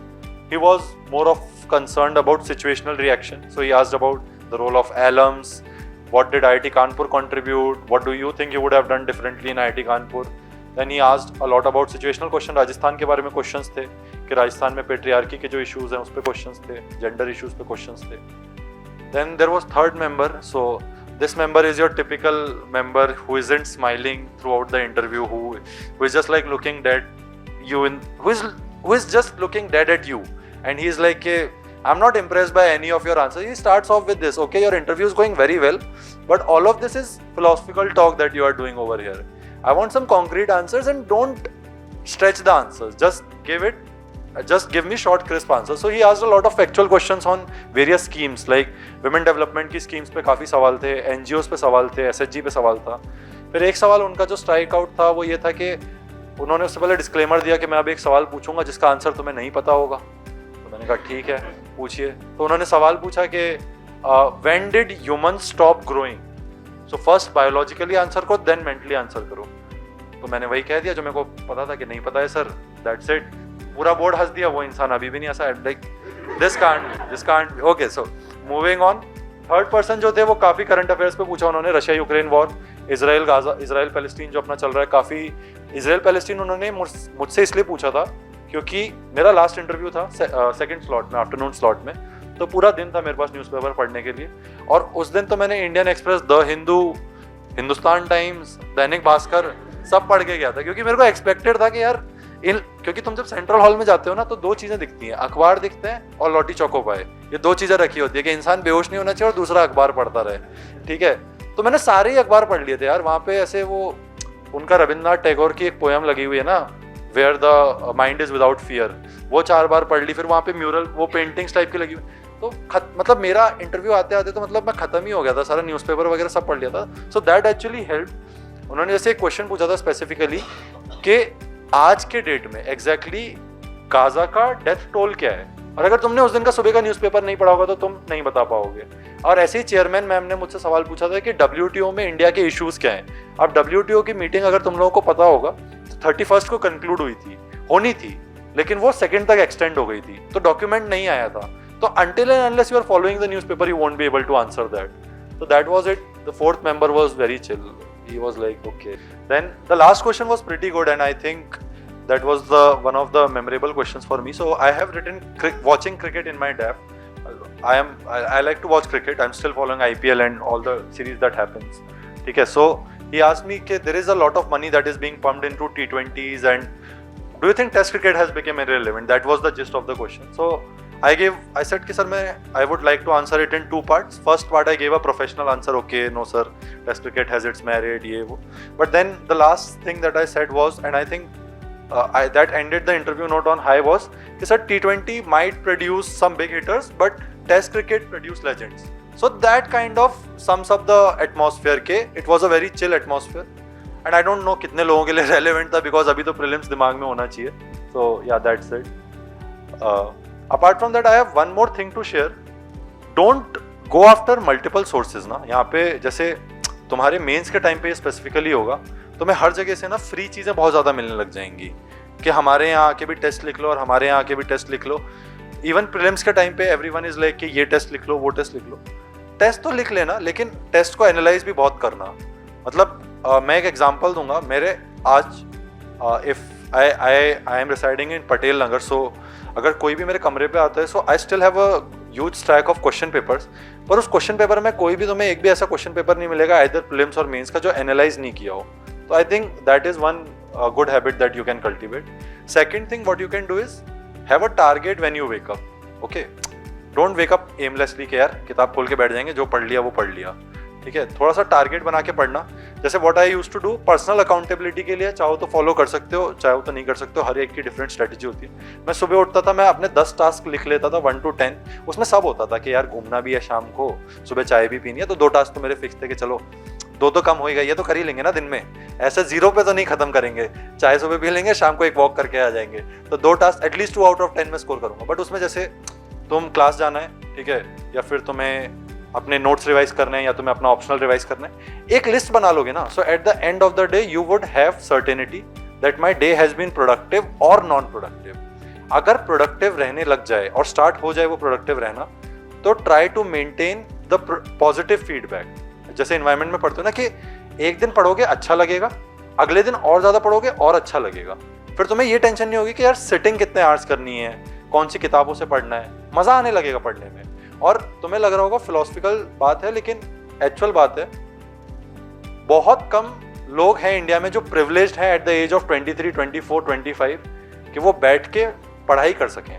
He was more of concerned about situational reaction. So he asked about the role of alums, what did IIT Kanpur contribute, what do you think you would have done differently in IIT Kanpur. Then he asked a lot about situational question. Rajasthan के बारे में क्वेश्चंस थे कि राजस्थान में पेट्रियार्की के जो इश्यूज हैं उस पर क्वेश्चंस थे, जेंडर इश्यूज पे क्वेश्चंस थे। Then there was third member. So this member is your typical member who isn't smiling throughout the interview, who is just like looking dead, who is just looking dead at you, and he is like, I'm not impressed by any of your answers. He starts off with this, okay, your interview is going very well, but all of this is philosophical talk that you are doing over here. I want some concrete answers, and don't stretch the answers. Just give me short, crisp answers. So he asked a lot of factual questions on various schemes, like women development की schemes पे काफ़ी सवाल थे, NGOs पे सवाल थे, SHG पे सवाल था। फिर एक सवाल उनका जो स्ट्राइक आउट था वो ये था कि उन्होंने उससे पहले डिस्क्लेमर दिया कि मैं अब एक सवाल पूछूंगा जिसका आंसर तुम्हें नहीं पता होगा। तो मैंने कहा ठीक है, पूछिए। तो उन्होंने सवाल पूछा कि when did humans stop growing? So first biologically answer करो, then mentally आंसर करो। तो मैंने वही कह दिया जो मेरे को पता था कि नहीं पता है सर, that's it. पूरा बोर्ड हंस दिया, वो इंसान अभी भी नहीं हंसा, like this can't okay. So moving on, third person जो थे वो काफ़ी करंट अफेयर्स पे पूछा उन्होंने, Russia Ukraine war, Israel Gaza, Israel Palestine जो अपना चल रहा है, काफ़ी इसराइल पैलेस्टीन उन्होंने मुझसे इसलिए पूछा था क्योंकि मेरा लास्ट इंटरव्यू था सेकंड स्लॉट में, आफ्टरनून स्लॉट में, तो पूरा दिन था मेरे पास न्यूज़पेपर पढ़ने के लिए। और उस दिन तो मैंने Indian express, the Hindu, Hindustan times, Dainik Bhaskar सब पढ़ के गया था, क्योंकि मेरे को एक्सपेक्टेड था कि यार क्योंकि तुम जब सेंट्रल हॉल में जाते हो ना तो दो चीजें दिखती हैं, अखबार दिखते हैं और लौटी चौको पाए, ये दो चीजें रखी होती है कि इंसान बेहोश नहीं होना चाहिए और दूसरा अखबार पढ़ता रहे, ठीक है। तो मैंने सारे ही अखबार पढ़ लिए थे यार। वहाँ पे ऐसे वो उनका रविन्द्रनाथ टैगोर की एक पोयम लगी हुई है ना, where the mind is without fear, वो 4 बार पढ़ ली। फिर वहाँ पे म्यूरल, वो पेंटिंग्स टाइप की लगी हुई, तो मतलब मेरा इंटरव्यू आते आते तो मतलब मैं खत्म ही हो गया था, सारा न्यूज़पेपर वगैरह सब पढ़ लिया था। So that actually help. उन्होंने जैसे एक क्वेश्चन पूछा था स्पेसिफिकली कि आज के डेट में एग्जैक्टली गाजा का डेथ टोल क्या है, और अगर तुमने उस दिन का सुबह का न्यूज़पेपर नहीं पढ़ा होगा तो तुम नहीं बता पाओगे। और ऐसे ही चेयरमैन मैम ने मुझसे सवाल पूछा था कि WTO में इंडिया के इश्यूज क्या हैं। अब WTO की मीटिंग अगर तुम लोगों को पता होगा तो 31 को कंक्लूड होनी थी, लेकिन वो 2 तक एक्सटेंड हो गई थी, तो डॉक्यूमेंट नहीं आया था। तो until and unless you are following the newspaper, you won't be able to answer that. So that was it. The 4th member was very chill. He was like, okay. Then the last question was pretty good, and I think that was one of the memorable questions for me. So I have written watching cricket in my dap. I like to watch cricket. I'm still following IPL and all the series that happens. Okay, so he asked me that there is a lot of money that is being pumped into T20s, and do you think Test cricket has become irrelevant? That was the gist of the question. So I said कि sir I would like to answer it in 2 parts. First part I gave a professional answer. Okay, no sir, Test cricket has its merit, ये वो. But then the last thing that I said was, and I think that ended the interview note on high, was कि sir T20 might produce some big hitters, but Test cricket produce legends. So that kind of sums up the atmosphere के it was a very chill atmosphere. And I don't know कितने लोगों के लिए relevant था, because अभी तो prelims दिमाग में होना चाहिए. So yeah, that's it. Apart from that, I have one more thing to share. Don't go after multiple sources ना। यहाँ पे जैसे तुम्हारे मेंस के टाइम पे स्पेसिफिकली होगा, तुम्हें हर जगह से ना फ्री चीज़ें बहुत ज़्यादा मिलने लग जाएंगी कि हमारे यहाँ आके भी टेस्ट लिख लो और हमारे यहाँ आके भी टेस्ट लिख लो। इवन प्रीलिम्स के टाइम पे एवरीवन इज लाइक कि ये टेस्ट लिख लो, वो टेस्ट लिख लो। टेस्ट तो लिख लेना, लेकिन टेस्ट को एनालाइज भी बहुत करना। मतलब मैं एक एग्जांपल दूंगा। मेरे आज if I am residing in Patel Nagar, so अगर कोई भी मेरे कमरे पे आता है, so I still have a huge stack of question papers. पर उस क्वेश्चन पेपर में कोई भी तुम्हें एक भी ऐसा क्वेश्चन पेपर नहीं मिलेगा इधर प्रीलिम्स और मेंस का जो एनालाइज नहीं किया हो। तो I think that is one good habit that you can cultivate. Second thing what you can do is have a target when you wake up. Okay, don't wake up aimlessly कि यार किताब खोल के बैठ जाएंगे, जो पढ़ लिया वो पढ़ लिया। ठीक है, थोड़ा सा टारगेट बना के पढ़ना। जैसे what I used to do, personal accountability के लिए चाहो तो फॉलो कर सकते हो, चाहो तो नहीं कर सकते हो, हर एक की डिफरेंट स्ट्रेटजी होती है। मैं सुबह उठता था, मैं अपने 10 टास्क लिख लेता था 1 to 10। उसमें सब होता था कि यार घूमना भी है शाम को, सुबह चाय भी पीनी है, तो 2 टास्क तो मेरे फिक्स थे कि चलो 2 तो कम हो ही गई, ये तो कर ही लेंगे ना दिन में, ऐसे 0 पे तो नहीं खत्म करेंगे, चाय सुबह पी लेंगे, शाम को एक वॉक करके आ जाएंगे। तो 2 टास्क एटलीस्ट 2 out of 10 में स्कोर करूंगा। बट उसमें जैसे तुम क्लास जाना है, ठीक है, या फिर तुम्हें अपने नोट्स रिवाइज करने हैं, या तुम्हें अपना ऑप्शनल रिवाइज करना है, एक लिस्ट बना लोगे ना। So at the end of the day you would have certainty that my day has been productive और नॉन प्रोडक्टिव। अगर प्रोडक्टिव रहने लग जाए और स्टार्ट हो जाए वो प्रोडक्टिव रहना, तो try to maintain the positive feedback. जैसे एनवायरमेंट में पढ़ते हो ना कि एक दिन पढ़ोगे अच्छा लगेगा, अगले दिन और ज्यादा पढ़ोगे और अच्छा लगेगा। फिर तुम्हें ये टेंशन नहीं होगी कि यार सिटिंग कितने आवर्स करनी है, कौन सी किताबों से पढ़ना है, मजा आने लगेगा पढ़ने में। और तुम्हें लग रहा होगा फिलोसफिकल बात है, लेकिन एक्चुअल बात है, बहुत कम लोग हैं इंडिया में जो प्रिविलेज्ड हैं एट द एज ऑफ 23, 24, 25 कि वो बैठ के पढ़ाई कर सकें।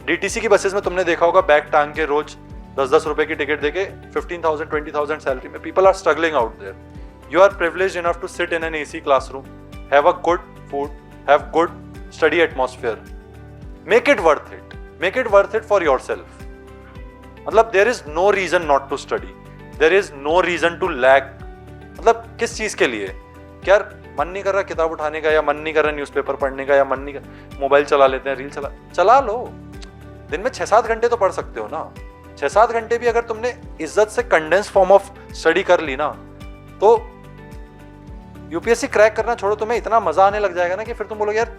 डीटीसी की बसेस में तुमने देखा होगा बैग टांग के रोज 10-10 रुपए की टिकट देके 15,000, 20,000 सैलरी में people are struggling out there. You are privileged enough to sit in an AC classroom, have a good food, have good study atmosphere, make it worth it for yourself. मतलब there is no reason not to study, there is no reason to lack. मतलब किस चीज के लिए, क्या मन नहीं कर रहा किताब उठाने का, या मन नहीं कर रहा न्यूज़पेपर पढ़ने का, या मन नहीं कर मोबाइल चला लेते हैं, रील चला लो। दिन में 6-7 घंटे तो पढ़ सकते हो ना। 6-7 घंटे भी अगर तुमने इज्जत से कंडेंस फॉर्म ऑफ स्टडी कर ली ना, तो यूपीएससी क्रैक करना छोड़ो, तुम्हें इतना मजा आने लग जाएगा ना कि फिर तुम बोलोगे यार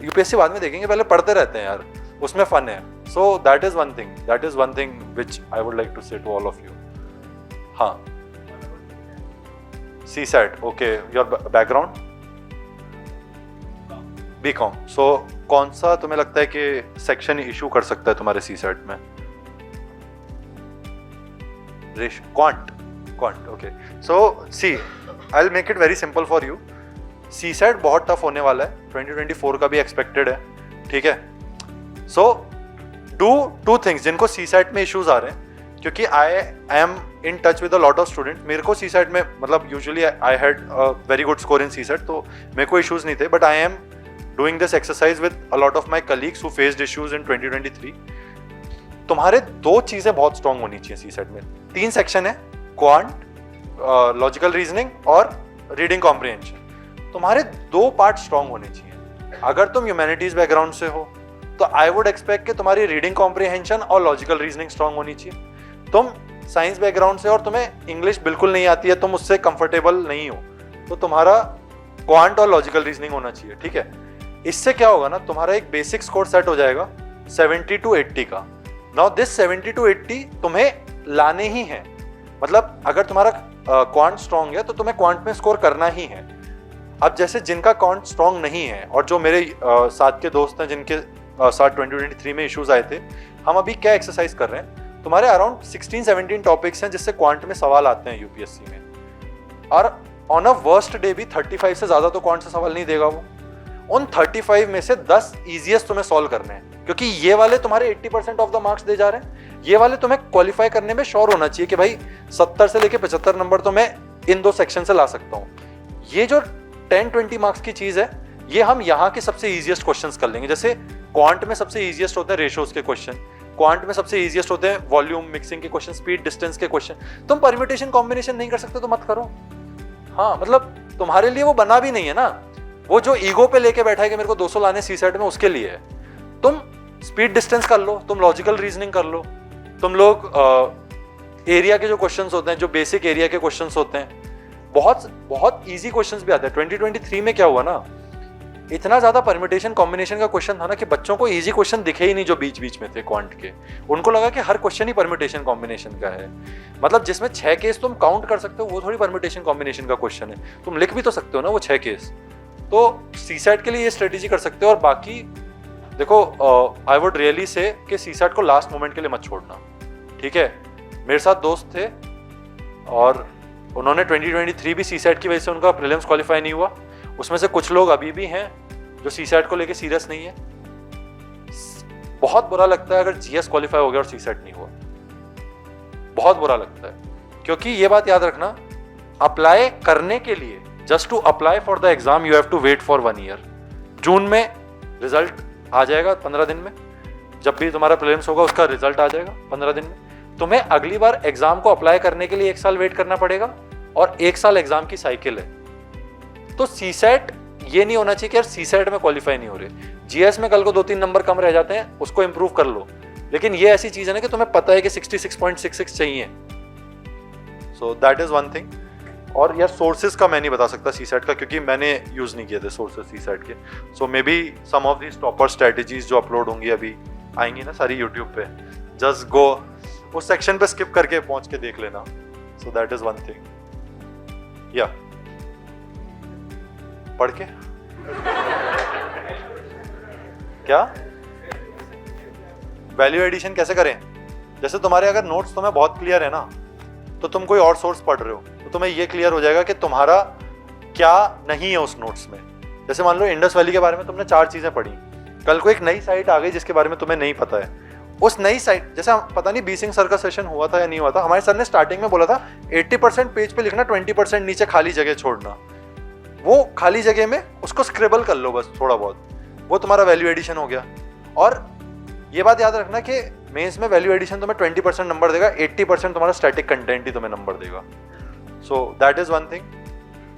यूपीएससी बाद में देखेंगे, पहले पढ़ते रहते हैं यार, उसमें फन है. So that is one thing which I would like to say to all of you. हाँ, CSAT, okay. Your background BCom. So कौन सा तुम्हें लगता है कि सेक्शन इशू कर सकता है तुम्हारे CSAT में? Quant, okay. So see, I will make it very simple for you. CSAT बहुत टफ होने वाला है, 2024 का भी एक्सपेक्टेड है, ठीक है. सो डू टू थिंग्स जिनको CSAT में इश्यूज आ रहे हैं, क्योंकि I am in touch with a lot of student. मेरे को CSAT में मतलब usually I had very good score in CSAT, तो मेरे को इश्यूज नहीं थे. But I am doing this exercise with a lot of my colleagues who faced issues in 2023. तुम्हारे 2 चीजें बहुत स्ट्रांग होनी चाहिए CSAT में. 3 सेक्शन है, क्वांट, लॉजिकल रीजनिंग और रीडिंग कॉम्प्रिहेंशन. तुम्हारे 2 पार्ट स्ट्रांग होने चाहिए. अगर तुम ह्यूमैनिटीज बैकग्राउंड से हो तो आई वुड एक्सपेक्ट कि तुम्हारी रीडिंग कॉम्प्रिहेंशन और लॉजिकल रीजनिंग स्ट्रांग होनी चाहिए. तुम साइंस बैकग्राउंड से और तुम्हें इंग्लिश बिल्कुल नहीं आती है, तुम उससे कंफर्टेबल नहीं हो, तो तुम्हारा क्वांट और लॉजिकल रीजनिंग होना चाहिए, ठीक है. इससे क्या होगा ना, तुम्हारा एक बेसिक स्कोर सेट हो जाएगा 70 to 80 का. नाउ दिस 70 to 80 तुम्हें लाने ही है. मतलब अगर तुम्हारा क्वांट स्ट्रांग है तो तुम्हें क्वांट में स्कोर करना ही है. अब जैसे जिनका क्वांट स्ट्रांग नहीं है और जो मेरे साथ के दोस्त हैं जिनके साथ 2023 में इश्यूज आए थे, हम अभी क्या एक्सरसाइज कर रहे हैं, तुम्हारे अराउंड 16-17 टॉपिक्स हैं जिससे क्वांट में सवाल आते हैं यूपीएससी में. और ऑन अ वर्स्ट डे भी 35 से ज्यादा तो क्वांट से सवाल नहीं देगा वो. उन 35 में से 10 इजीएस्ट तुम्हें सॉल्व करने हैं, क्योंकि ये वाले तुम्हारे 80% ऑफ द मार्क्स दे जा रहे हैं. ये वाले तुम्हें क्वालिफाई करने में श्योर होना चाहिए कि भाई 70 से लेके 75 नंबर तो मैं इन 2 सेक्शन से ला सकता हूँ. ये जो 10-20 मार्क्स की चीज है, ये हम यहाँ के सबसे इजीएस्ट क्वेश्चंस कर लेंगे. जैसे क्वांट में सबसे इजीएस्ट होते हैं रेशियोज के क्वेश्चन, क्वांट में सबसे इजीएस्ट होते हैं वॉल्यूम मिक्सिंग के क्वेश्चन, स्पीड डिस्टेंस के क्वेश्चन. तुम परम्यूटेशन कॉम्बिनेशन नहीं कर सकते तो मत करो. हाँ, मतलब तुम्हारे लिए वो बना भी नहीं है ना. वो जो ईगो पे लेके बैठा है कि मेरे को 200 लाने CSAT में, उसके लिए है. तुम स्पीड डिस्टेंस कर लो, तुम लॉजिकल रीजनिंग कर लो, तुम लोग एरिया के जो क्वेश्चंस होते हैं, जो बेसिक एरिया के क्वेश्चंस होते हैं, बहुत बहुत इजी क्वेश्चंस भी आते हैं. 2023 में क्या हुआ ना, इतना ज्यादा परम्यूटेशन कॉम्बिनेशन का क्वेश्चन था ना कि बच्चों को इजी क्वेश्चन दिखे ही नहीं जो बीच बीच में थे क्वांट के. उनको लगा कि हर क्वेश्चन ही परम्यूटेशन कॉम्बिनेशन का है. मतलब जिसमें 6 केस तुम काउंट कर सकते हो, वो थोड़ी परम्यूटेशन कॉम्बिनेशन का क्वेश्चन है. तुम लिख भी तो सकते हो ना वो 6 केस. तो CSAT के लिए ये स्ट्रेटेजी कर सकते हो. और बाकी देखो, आई वुड रियली से कि CSAT को लास्ट मोमेंट के लिए मत छोड़ना, ठीक है. मेरे साथ दोस्त थे और उन्होंने 2023 भी CSAT की वजह से उनका प्रीलिम्स क्वालिफाई नहीं हुआ. उसमें से कुछ लोग अभी भी हैं जो CSAT को लेके सीरियस नहीं है. बहुत बुरा लगता है अगर GS क्वालिफाई हो गया और CSAT नहीं हुआ. बहुत बुरा लगता है, क्योंकि ये बात याद रखना, अप्लाई करने के लिए, just to apply for the exam, you have to wait for 1 year. जून में रिजल्ट आ जाएगा 15 दिन में. जब भी तुम्हारा प्रीलिम्स होगा उसका रिजल्ट आ जाएगा 15 दिन में. तुम्हें अगली बार एग्जाम को अप्लाई करने के लिए 1 साल वेट करना पड़ेगा, और 1 साल एग्जाम की साइकिल है. तो CSAT ये नहीं होना चाहिए कि यार CSAT में क्वालिफाई नहीं हो रहे. GS में कल को 2-3 नंबर कम रह जाते हैं, उसको इंप्रूव कर लो. लेकिन ये ऐसी चीज है ना कि तुम्हें पता है कि 66.66 चाहिए. सो दैट इज वन थिंग. और यार सोर्सेज का मैं नहीं बता सकता CSAT का, क्योंकि मैंने यूज नहीं किए थे सोर्सेज CSAT के. So maybe some of these topper strategies जो अपलोड होंगी अभी आएंगी ना सारी यूट्यूब पे, जस्ट गो उस सेक्शन पे स्किप करके पहुंच के देख लेना. सो दैट इज वन थिंग. या पढ़ के क्या वैल्यू एडिशन कैसे करें? जैसे तुम्हारे अगर नोट्स तुम्हें बहुत क्लियर है ना, तो तुम कोई और सोर्स पढ़ रहे हो तो तुम्हें ये क्लियर हो जाएगा कि तुम्हारा क्या नहीं है उस नोट्स में. जैसे मान लो इंडस वैली के बारे में तुमने 4 चीजें पढ़ी, कल को एक नई साइट आ गई जिसके बारे में तुम्हें नहीं पता है. उस नई साइट, जैसे पता नहीं बी सिंह सर का सेशन हुआ था या नहीं हुआ था, हमारे सर ने स्टार्टिंग में बोला था 80% पेज पे लिखना, 20% नीचे खाली जगह छोड़ना. वो खाली जगह में उसको स्क्रिबल कर लो बस थोड़ा बहुत, वो तुम्हारा वैल्यू एडिशन हो गया. और ये बात याद रखना कि मेंस में वैल्यू एडिशन तुम्हें 20% नंबर देगा, 80% तुम्हारा स्टैटिक कंटेंट ही तुम्हें नंबर देगा. सो दैट इज वन थिंग.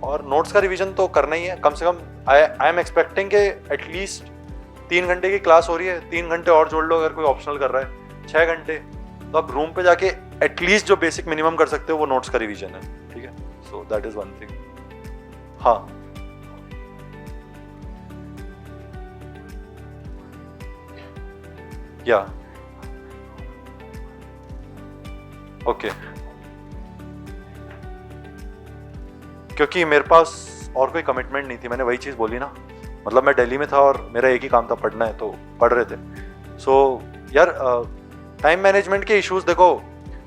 और नोट्स का रिवीजन तो करना ही है कम से कम. आई एम एक्सपेक्टिंग कि एटलीस्ट 3 घंटे की क्लास हो रही है, 3 घंटे और जोड़ लो अगर कोई ऑप्शनल कर रहा है, 6 घंटे. तो आप रूम पे जाके एटलीस्ट जो बेसिक मिनिमम कर सकते हो वो नोट्स का रिवीजन है, ठीक है. So that is one thing. हाँ या ओके, क्योंकि मेरे पास और कोई कमिटमेंट नहीं थी, मैंने वही चीज़ बोली ना, मतलब मैं दिल्ली में था और मेरा एक ही काम था पढ़ना है, तो पढ़ रहे थे। सो यार टाइम मैनेजमेंट के इश्यूज देखो,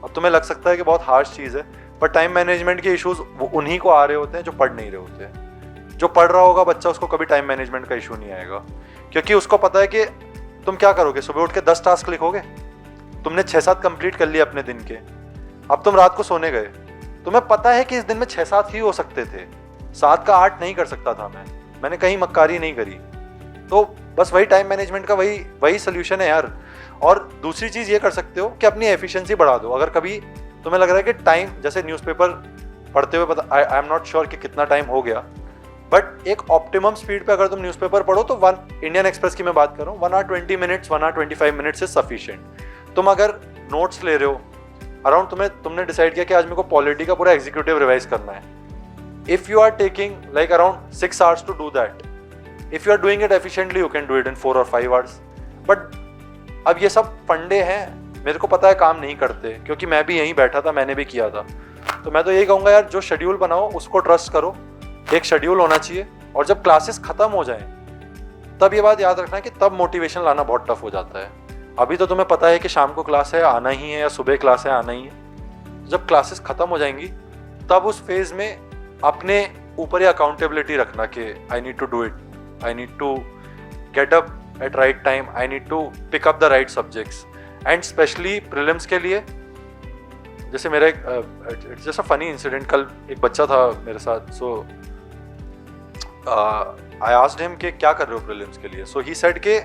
अब तुम्हें लग सकता है कि बहुत हार्श चीज़ है, पर टाइम मैनेजमेंट के इश्यूज वो उन्हीं को आ रहे होते हैं जो पढ़ नहीं रहे होते हैं। जो पढ़ रहा होगा बच्चा, उसको कभी टाइम मैनेजमेंट का इशू नहीं आएगा, क्योंकि उसको पता है कि तुम क्या करोगे, सुबह उठ के 10 टास्क लिखोगे, तुमने 6-7 कंप्लीट कर लिए अपने दिन के, अब तुम रात को सोने गए, तुम्हें पता है कि इस दिन में 6-7 ही हो सकते थे, 7 का 8 नहीं कर सकता था मैंने कहीं मक्कारी नहीं करी। तो बस वही टाइम मैनेजमेंट का वही सोल्यूशन है यार। और दूसरी चीज़ ये कर सकते हो कि अपनी एफिशिएंसी बढ़ा दो। अगर कभी तुम्हें लग रहा है कि टाइम, जैसे न्यूज़पेपर पढ़ते हुए पता, आई एम नॉट श्योर कि कितना टाइम हो गया, बट एक ऑप्टिमम स्पीड पे अगर तुम न्यूज़पेपर पढ़ो तो इंडियन एक्सप्रेस की मैं बात कर रहा हूँ, 1 hour 20 minutes 1 hour 25 minutes is sufficient. तुम अगर नोट्स ले रहे हो अराउंड, तुमने डिसाइड किया कि आज मेरे को पॉलिटी का पूरा एग्जीक्यूटिव रिवाइज करना है, if you are taking like around 6 hours to do that, if you are doing it efficiently you can do it in 4 or 5 hours। But अब ये सब फंडे हैं, मेरे को पता है काम नहीं करते, क्योंकि मैं भी यहीं बैठा था, मैंने भी किया था। तो मैं तो यही कहूँगा यार, जो शेड्यूल बनाओ उसको ट्रस्ट करो, एक शेड्यूल होना चाहिए, और जब क्लासेस खत्म हो जाएं तब ये बात याद रखना कि तब मोटिवेशन लाना बहुत टफ हो जाता है। अभी तो तुम्हें पता है कि शाम को क्लास है, आना ही है, या सुबह क्लास है, आना ही है। जब क्लासेस खत्म हो जाएंगी तब उस फेज में अपने ऊपर ही अकाउंटेबिलिटी रखना कि I need to do it, I need to get up at right time, I need to pick up the right subjects. And specially prelims के लिए, जैसे मेरा एक जस्ट अ फनी इंसिडेंट, कल एक बच्चा था मेरे साथ, सो आई आस्क्ड हिम कि क्या कर रहे हो प्रीलिम्स के लिए, सो ही सेड के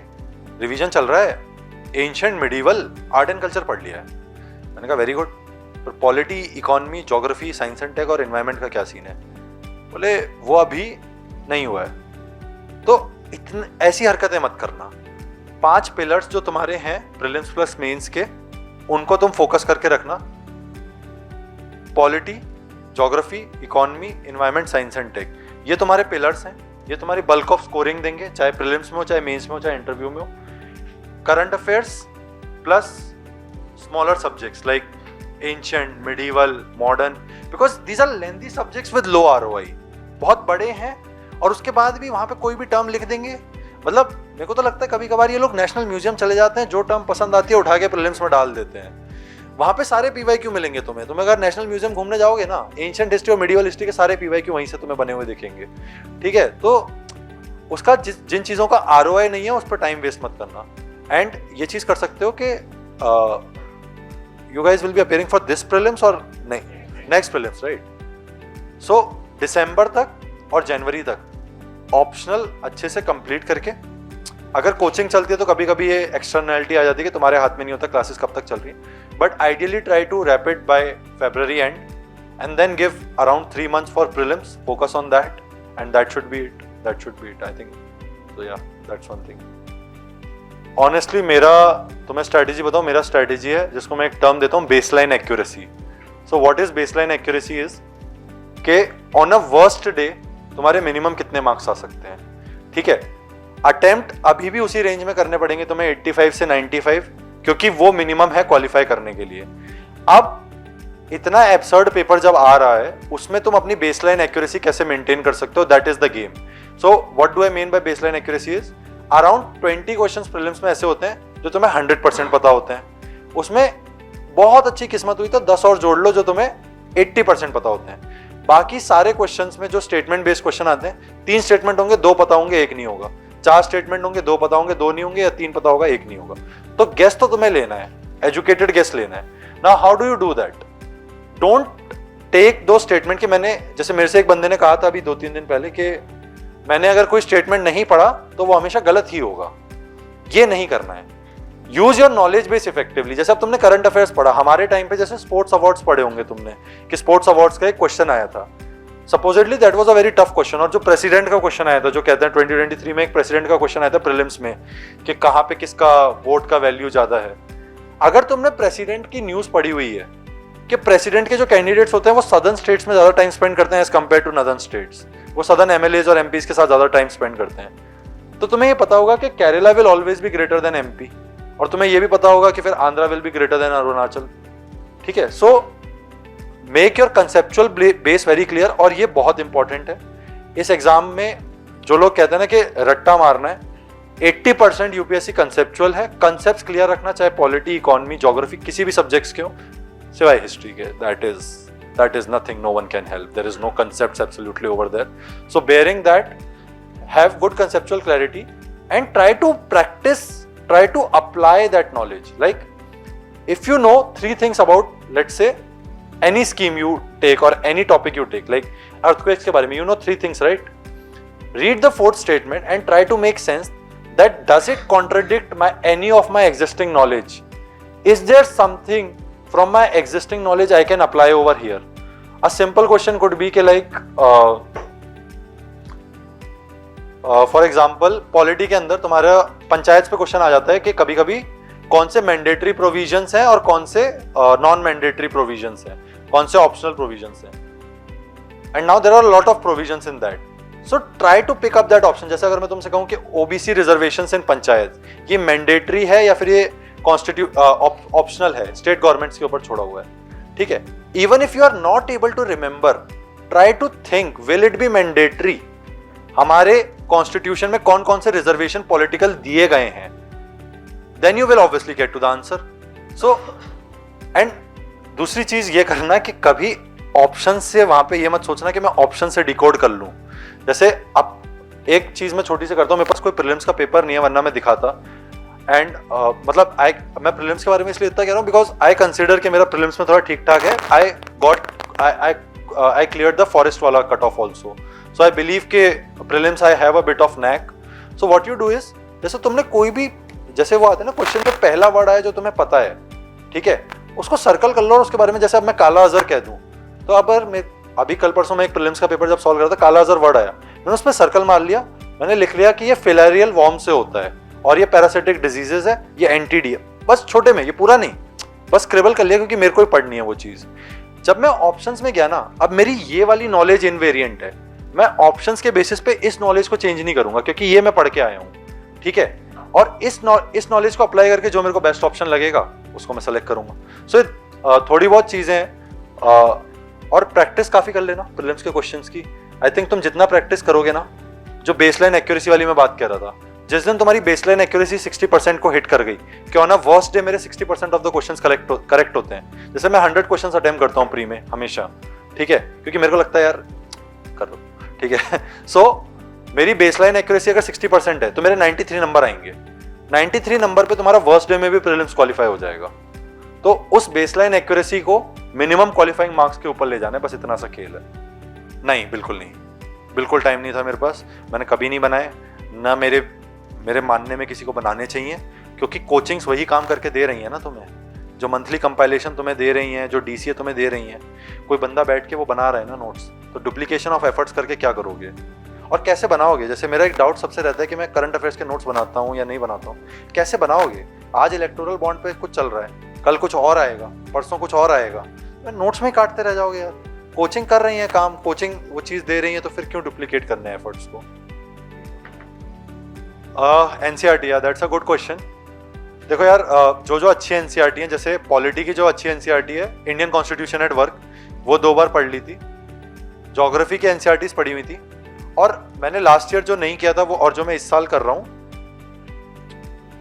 रिवीजन चल रहा है, ancient medieval art and culture पढ़ लिया है। मैंने कहा वेरी गुड, पर polity, economy, geography, science and tech और एनवायरनमेंट का क्या सीन है? बोले वो अभी नहीं हुआ है। तो ऐसी हरकतें मत करना। 5 पिलर्स जो तुम्हारे हैं प्रीलिम्स प्लस मेंस के, उनको तुम फोकस करके रखना, polity, geography, economy, environment, science and tech, ये तुम्हारे पिलर्स हैं, ये तुम्हारी बल्क ऑफ स्कोरिंग देंगे, चाहे प्रीलिम्स में हो, चाहे मेंस में हो, चाहे इंटरव्यू में हो। Current affairs plus smaller subjects like ancient, medieval, modern, because these are lengthy subjects with low ROI, बहुत बड़े हैं, और उसके बाद भी वहां पे कोई भी टर्म लिख देंगे। मतलब मेरे को तो लगता है कभी कभार ये लोग नेशनल म्यूजियम चले जाते हैं, जो टर्म पसंद आती है उठा के प्रीलिम्स में डाल देते हैं, वहां पे सारे पीवाईक्यू मिलेंगे तुम्हें। अगर नेशनल म्यूजियम घूमने जाओगे ना, एंशिएंट हिस्ट्री और मिडीवल हिस्ट्री के सारे पीवाईक्यू वहीं से तुम्हें बने हुए दिखेंगे, ठीक है? तो उसका जिन चीजों का आरओआई नहीं है उस पर टाइम वेस्ट मत करना। एंड ये चीज कर सकते हो कि you guys will be appearing for this prelims or next prelims, right? So दिसंबर तक और जनवरी तक ऑप्शनल अच्छे से कंप्लीट करके, अगर कोचिंग चलती है तो कभी कभी ये एक्सटर्नैलिटी आ जाती है कि तुम्हारे हाथ में नहीं होता क्लासेस कब तक चल रही है, but ideally try to wrap it by February and then give around 3 months for prelims, focus on that and that should be it I think. So yeah that's one thing. Honestly मेरा, तो मैं स्ट्रैटेजी बताऊँ, मेरा स्ट्रैटेजी है जिसको मैं एक टर्म देता हूँ, baseline accuracy. So what is baseline accuracy is के ऑन अ वर्स्ट डे तुम्हारे मिनिमम कितने मार्क्स आ सकते हैं, ठीक है? अटेम्प्ट अभी भी उसी रेंज में करने पड़ेंगे तुम्हें 85 से 95, क्योंकि वो मिनिमम है क्वालिफाई करने के लिए। अब इतना एब्सर्ड पेपर जब आ रहा है, उसमें तुम अपनी बेसलाइन एक्यूरेसी कैसे मेंटेन कर सकते हो, that is the game. So what do I mean by baseline accuracy is around 20 questions prelims में ऐसे होते हैं जो तुम्हें 100% पता होते हैं, उसमें बहुत अच्छी किस्मत हुई तो 10 और जोड़ लो जो तुम्हें 80% पता होते हैं। बाकी सारे क्वेश्चंस में जो स्टेटमेंट बेस्ड क्वेश्चन आते हैं, 3 स्टेटमेंट होंगे, 2 पता होंगे, 1 नहीं होगा, 4 स्टेटमेंट होंगे, 2 पता होंगे, 2 नहीं होंगे, या 3 पता होगा, 1 नहीं होगा। तो गेस तो तुम्हें लेना है, एजुकेटेड गेस लेना है। Now how do you do that? Don't take दो स्टेटमेंट कि मैंने, जैसे मेरे से एक बंदे ने कहा था अभी 2-3 दिन पहले कि मैंने अगर कोई स्टेटमेंट नहीं पढ़ा तो वो हमेशा गलत ही होगा। ये नहीं करना है। Use your knowledge base effectively. जैसे अब तुमने करंट अफेयर्स पढ़ा, हमारे टाइम पे जैसे स्पोर्ट्स अवार्ड्स पढ़े होंगे तुमने, कि स्पोर्ट्स अवार्ड्स का एक क्वेश्चन आया था, supposedly that was a very tough question. और जो प्रेसिडेंट का क्वेश्चन आया था, जो कहते हैं 2023 में एक प्रेसिडेंट का क्वेश्चन आया था प्रीलिम्स में, कि कहाँ पे किसका वोट का वैल्यू ज्यादा है। अगर तुमने प्रेसिडेंट की न्यूज पढ़ी हुई है कि प्रेसिडेंट के जो कैंडिडेट्स होते हैं वो सदर्न स्टेट्स में ज्यादा टाइम स्पेंड करते हैं as compare to northern states, वो सदर्न एमएलएज और एमपीज के साथ ज्यादा टाइम स्पेंड करते हैं, तो तुम्हें ये पता होगा कि Kerala will always be greater than MP. और तुम्हें ये भी पता होगा कि फिर Andhra will be greater than Arunachal, ठीक है। So make your conceptual base very clear, और ये बहुत इंपॉर्टेंट है इस एग्जाम में। जो लोग कहते हैं ना कि रट्टा मारना है, 80% यूपीएससी कंसेप्चुअल है। कंसेप्ट क्लियर रखना, चाहे पॉलिटी, इकोनॉमी, ज्योग्राफी, किसी भी सब्जेक्ट्स के हो सिवाय हिस्ट्री के, that is nothing, no one can help, there is no concepts absolutely over there. So bearing that, have good conceptual clarity and try to practice, try to apply that knowledge. Like if you know 3 things about, let's say, any scheme you take or any topic you take, like earthquakes के बारे में you know 3 things, right? Read the 4th statement and try to make sense that does it contradict any of my existing knowledge? Is there something from my existing knowledge I can apply over here? A simple question could be like for example polity के अंदर तुम्हारा पंचायत पे क्वेश्चन आ जाता है कि कभी कभी कौन से मैंडेटरी प्रोविजंस हैं और कौन से नॉन मैंडेटरी प्रोविजंस हैं, कौन से ऑप्शनल प्रोविजंस हैं, and now there are lot of provisions in that. So try to pick up that option. जैसे अगर मैं तुमसे कहूं कि ओबीसी रिजर्वेशंस इन पंचायत, ये मैंडेटरी है या फिर ये कॉन्स्टिट्यूट ऑप्शनल है, स्टेट गवर्नमेंट्स के ऊपर छोड़ा हुआ है, ठीक है. Even if you are not able to remember, try to think will it be mandatory. हमारे कॉन्स्टिट्यूशन में कौन कौन से रिजर्वेशन पॉलिटिकल दिए गए हैं, then you will obviously get to the answer. So and दूसरी चीज ये करना कि कभी ऑप्शन से वहां पे ये मत सोचना कि मैं ऑप्शन से डिकोड कर लूं. जैसे अब एक चीज मैं छोटी से करता हूं, मेरे पास कोई प्रीलिम्स का पेपर नहीं है वरना मैं दिखाता. एंड मतलब मैं प्रीलिम्स के बारे में इसलिए इतना कह रहा हूं बिकॉज आई कंसिडर कि मेरा प्रीलिम्स में थोड़ा ठीक ठाक है. आई क्लियर्ड द फॉरेस्ट वाला cut off also. So I believe के prelims I have a bit of knack. So what you do is, जैसे तुमने कोई भी, जैसे वो आते हैं ना क्वेश्चन में पहला वर्ड आया जो तुम्हें पता है, ठीक है, उसको सर्कल कर लो और उसके बारे में, जैसे अब मैं काला अजहर कह दूं, तो अब अभी कल परसों में एक प्रीलिम्स का पेपर जब सॉल्व कर रहा था, काला अजहर वर्ड आया, मैंने उस पर सर्कल मार लिया, मैंने लिख लिया कि ये फिलेरियल वॉर्म से होता है और ये पैरासिटिक डिजीजेस है, ये एंटीडी है. बस छोटे में, ये पूरा नहीं, बस स्क्रिबल कर लिया क्योंकि मेरे को ही पढ़नी है वो चीज. जब मैं ऑप्शंस में गया ना, अब मेरी ये वाली नॉलेज इनवेरिएंट है, मैं ऑप्शंस के बेसिस पे इस नॉलेज को चेंज नहीं करूंगा क्योंकि ये मैं पढ़ के आया हूं, ठीक है. और इस नॉलेज को अप्लाई करके जो मेरे को बेस्ट ऑप्शन लगेगा उसको मैं सेलेक्ट करूंगा. सो थोड़ी बहुत चीजें और प्रैक्टिस काफी कर लेना प्रीलिम्स के क्वेश्चंस की. आई थिंक तुम जितना प्रैक्टिस करोगे ना, जो बेसलाइन एक्यूरेसी वाली मैं बात कर रहा था, जिस दिन तुम्हारी बेसलाइन एक्यूरेसी 60% को हिट कर गई, क्यों ना वर्स्ट डे मेरे 60% ऑफ द क्वेश्चंस करेक्ट होते हैं. जैसे मैं 100 क्वेश्चंस अटेम्प्ट करता हूं प्री में हमेशा, ठीक है, क्योंकि मेरे को लगता है यार कर लो, ठीक है. सो मेरी बेसलाइन एक्यूरेसी अगर 60% है तो मेरे 93 नंबर आएंगे. 93 नंबर पे तुम्हारा वर्स्ट डे में भी प्रीलिम्स क्वालिफाई हो जाएगा. तो उस बेसलाइन एक्यूरेसी को मिनिमम क्वालिफाइंग मार्क्स के ऊपर ले जाना है, बस इतना सा खेल है. नहीं, बिल्कुल नहीं, बिल्कुल टाइम नहीं था मेरे पास, मैंने कभी नहीं बनाए, ना मेरे मानने में किसी को बनाने चाहिए, क्योंकि कोचिंग्स वही काम करके दे रही है ना तुम्हें. जो मंथली कंपाइलेशन तुम्हें दे रही हैं, जो डीसीए तुम्हें दे रही हैं, कोई बंदा बैठ के वो बना रहा है ना नोट्स, तो डुप्लीकेशन ऑफ एफर्ट्स करके क्या करोगे और कैसे बनाओगे. जैसे मेरा एक डाउट सबसे रहता है कि मैं करंट अफेयर्स के नोट्स बनाता हूँ या नहीं बनाता हूँ, कैसे बनाओगे. आज इलेक्टोरल बॉन्ड पे कुछ चल रहा है, कल कुछ और आएगा, परसों कुछ और आएगा, नोट्स में ही काटते रह जाओगे यार. कोचिंग कर रही है काम, कोचिंग वो चीज दे रही है, तो फिर क्यों डुप्लीकेट करने हैं एफर्ट्स को. NCERT, that's a good question. देखो यार, जो अच्छी एनसीईआरटी है, जैसे पॉलिटी की जो अच्छी एनसीईआरटी है, इंडियन कॉन्स्टिट्यूशन एट वर्क, वो 2 बार पढ़ ली थी. ज्योग्राफी की एनसीईआरटीज पढ़ी हुई थी. और मैंने लास्ट ईयर जो नहीं किया था वो, और जो मैं इस साल कर रहा हूँ,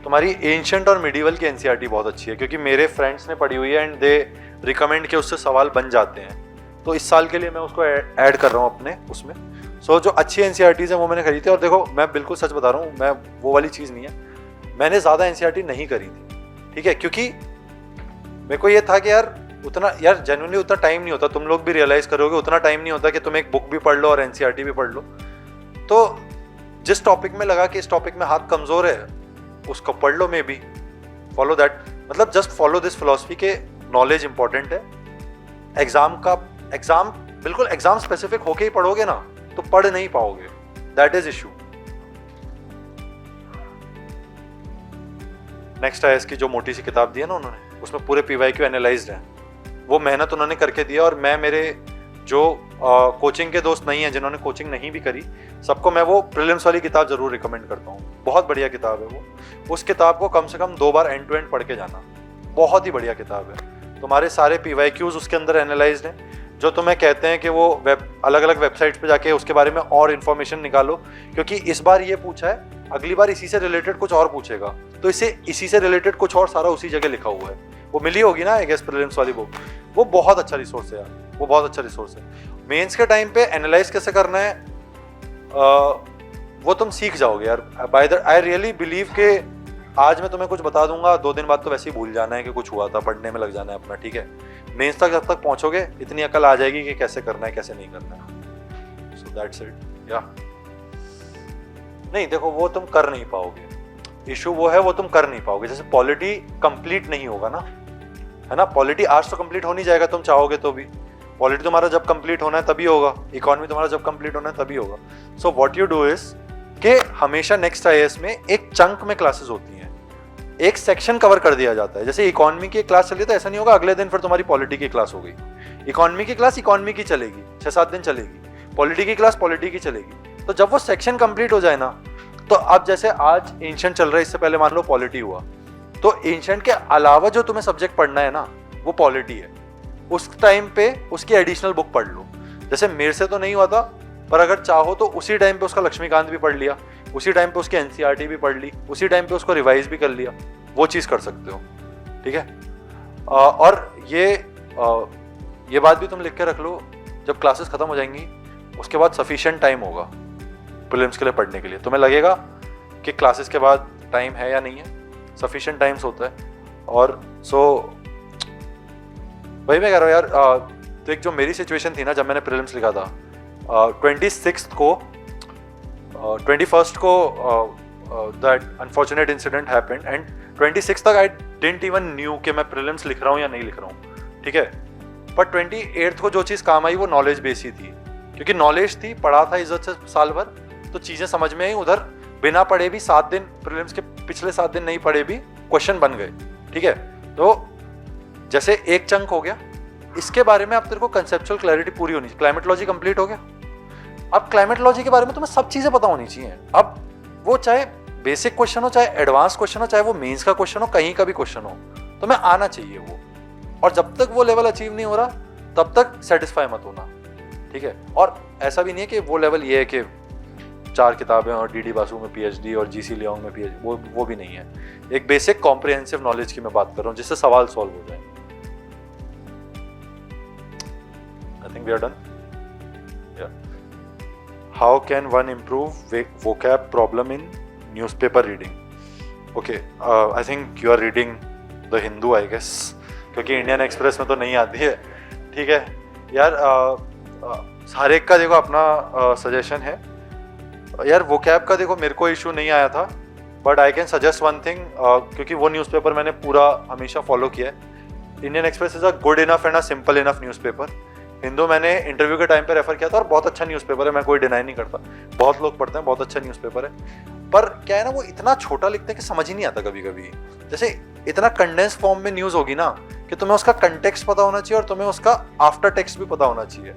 तुम्हारी एंशिएंट और मिडिवल की एनसीईआरटी बहुत अच्छी है, क्योंकि मेरे फ्रेंड्स ने पढ़ी हुई है एंड दे रिकमेंड के उससे सवाल बन जाते हैं. तो इस साल के लिए मैं उसको ऐड कर रहा हूँ अपने उसमें. सो जो अच्छी एनसीईआरटीज है वो मैंने खरीदी थी. और देखो, मैं बिल्कुल सच बता रहा हूँ, मैं वो वाली चीज़ नहीं है, मैंने ज़्यादा एनसीईआरटी नहीं करी थी, ठीक है, क्योंकि मेरे को ये था कि यार उतना, यार जेन्युइनली उतना टाइम नहीं होता. तुम लोग भी रियलाइज़ करोगे, उतना टाइम नहीं होता कि तुम एक बुक भी पढ़ लो और एनसीईआरटी भी पढ़ लो. तो जिस टॉपिक में लगा कि इस टॉपिक में हाथ कमज़ोर है, उसको पढ़ लो, मे बी फॉलो दैट. मतलब जस्ट फॉलो दिस फिलॉसफी के नॉलेज इंपॉर्टेंट है. एग्जाम बिल्कुल एग्जाम स्पेसिफिक होके ही पढ़ोगे ना तो पढ़ नहीं पाओगे, that is issue. Next IAS की जो मोटी सी किताब दी है ना उन्होंने, उसमें पूरे पीवाईक्यू एनालाइज्ड है. वो मेहनत उन्होंने करके दिया और मैं मेरे जो कोचिंग के दोस्त नहीं हैं, जिन्होंने कोचिंग नहीं भी करी, सबको मैं वो प्रीलिम्स वाली किताब जरूर रिकमेंड करता हूँ। बहुत बढ़िया किताब है वो। उस किताब को कम से कम 2 बार एंड टू एंड पढ़ के जाना। बहुत ही बढ़िया किताब है। तुम्हारे सारे PYQs उसके अंदर एनालाइज्ड हैं। जो तुम्हें कहते हैं कि वो अलग अलग वेबसाइट्स पे जाके उसके बारे में और इन्फॉर्मेशन निकालो, क्योंकि इस बार ये पूछा है, अगली बार इसी से रिलेटेड कुछ और पूछेगा, तो इसी से रिलेटेड कुछ और सारा उसी जगह लिखा हुआ है। वो मिली होगी ना आई गेस प्रीलिम्स वाली बुक। वो बहुत अच्छा रिसोर्स है यार, वो बहुत अच्छा रिसोर्स है। मेंस के टाइम पे एनालाइज कैसे करना है वो तुम सीख जाओगे यार। आई रियली बिलीव के आज मैं तुम्हें कुछ बता दूंगा, 2 दिन बाद तो वैसे ही भूल जाना है कि कुछ हुआ था, पढ़ने में लग जाना है अपना, ठीक है। मेंस तक जब तक पहुंचोगे इतनी अकल आ जाएगी कि कैसे करना है कैसे नहीं करना है। So that's it. या नहीं देखो, वो तुम कर नहीं पाओगे। इशू वो है, वो तुम कर नहीं पाओगे। जैसे पॉलिटी कंप्लीट नहीं होगा ना, है ना। पॉलिटी आज तो कंप्लीट हो नहीं जाएगा तुम चाहोगे तो भी। पॉलिटी तुम्हारा जब कंप्लीट होना है तभी होगा, इकोनॉमी तुम्हारा जब कंप्लीट होना है तभी होगा। सो व्हाट यू डू इज कि हमेशा नेक्स्ट IAS में एक चंक में क्लासेस होती हैं, एक सेक्शन कवर कर दिया जाता है। जैसे इकोनॉमी की क्लास चली तो ऐसा नहीं होगा अगले दिन फिर तुम्हारी पॉलिटी की क्लास हो गई। इकोनॉमी की क्लास इकोनॉमी की चलेगी, 6-7 दिन चलेगी। पॉलिटी की क्लास पॉलिटी की चलेगी। तो जब वो सेक्शन कंप्लीट हो जाए ना, तो अब जैसे आज एंशिएंट चल रहा है, इससे पहले मान लो पॉलिटी हुआ, तो एंशिएंट के अलावा जो तुम्हें सब्जेक्ट पढ़ना है ना वो पॉलिटी है। उस टाइम पे उसकी एडिशनल बुक पढ़ लो। जैसे मेरे से तो नहीं हुआ था, पर अगर चाहो तो उसी टाइम पे उसका लक्ष्मीकांत भी पढ़ लिया, उसी टाइम पे उसकी NCERT भी पढ़ ली, उसी टाइम पे उसको रिवाइज भी कर लिया। वो चीज़ कर सकते हो, ठीक है। और ये बात भी तुम लिख के रख लो, जब क्लासेस खत्म हो जाएंगी उसके बाद सफिशिएंट टाइम होगा प्रीलिम्स के लिए पढ़ने के लिए। तुम्हें लगेगा कि क्लासेस के बाद टाइम है या नहीं है, सफिशिएंट टाइम्स होता है। और वही मैं कह रहा हूँ यार। तो एक जो मेरी सिचुएशन थी ना जब मैंने प्रीलिम्स लिखा था, 21st को that unfortunate incident happened and 26 तक आई डिडंट इवन न्यू कि मैं प्रीलिम्स लिख रहा हूँ या नहीं लिख रहा हूँ, ठीक है। पर 28th को जो चीज़ काम आई वो नॉलेज बेस ही थी, क्योंकि नॉलेज थी, पढ़ा था इज्जत से साल भर, तो चीज़ें समझ में आई। उधर बिना पढ़े भी 7 दिन, प्रीलिम्स के पिछले 7 दिन नहीं पढ़े भी क्वेश्चन बन गए, ठीक है। तो जैसे एक चंक हो गया, इसके बारे में अब तेरे को कंसेप्चुअल क्लैरिटी पूरी होनी चाहिए। क्लाइमेटोलॉजी कंप्लीट हो गया, अब क्लाइमेटोलॉजी के बारे में तुम्हें सब चीजें पता होनी चाहिए। अब वो चाहे बेसिक क्वेश्चन हो, चाहे एडवांस क्वेश्चन हो, चाहे वो मेंस का क्वेश्चन हो, कहीं का भी क्वेश्चन हो, तुम्हें आना चाहिए वो। और जब तक वो लेवल अचीव नहीं हो रहा तब तक सेटिस्फाई मत होना, ठीक है। और ऐसा भी नहीं है कि वो लेवल ये है कि 4 किताबें और DD बासु में PhD और GC लियोंग में PhD, वो भी नहीं है। एक बेसिक कॉम्प्रिहेंसिव नॉलेज की मैं बात कर रहा हूँ जिससे सवाल सॉल्व हो जाए। I think we are done. Yeah. How can one improve vocab problem in newspaper reading? Okay, I think you are reading The Hindu, I guess, क्योंकि इंडियन एक्सप्रेस में तो नहीं आती है, ठीक है यार। हर एक का देखो अपना सजेशन है यार। वोकैब का देखो मेरे को इशू नहीं आया था, but I can suggest one thing, क्योंकि वो न्यूज़पेपर मैंने पूरा हमेशा फॉलो किया है। Indian express is a good enough and a simple enough newspaper. Hindu मैंने इंटरव्यू के टाइम पे रेफर किया था और बहुत अच्छा न्यूज़पेपर है, मैं कोई डिनाई नहीं करता, बहुत लोग पढ़ते हैं, बहुत अच्छा न्यूज़पेपर है। पर क्या है ना, वो इतना छोटा लिखते हैं कि समझ ही नहीं आता कभी कभी। जैसे इतना कंडेंस फॉर्म में न्यूज़ होगी ना कि तुम्हें उसका कंटेक्स्ट पता होना चाहिए और तुम्हें उसका आफ्टर टेक्स्ट भी पता होना चाहिए।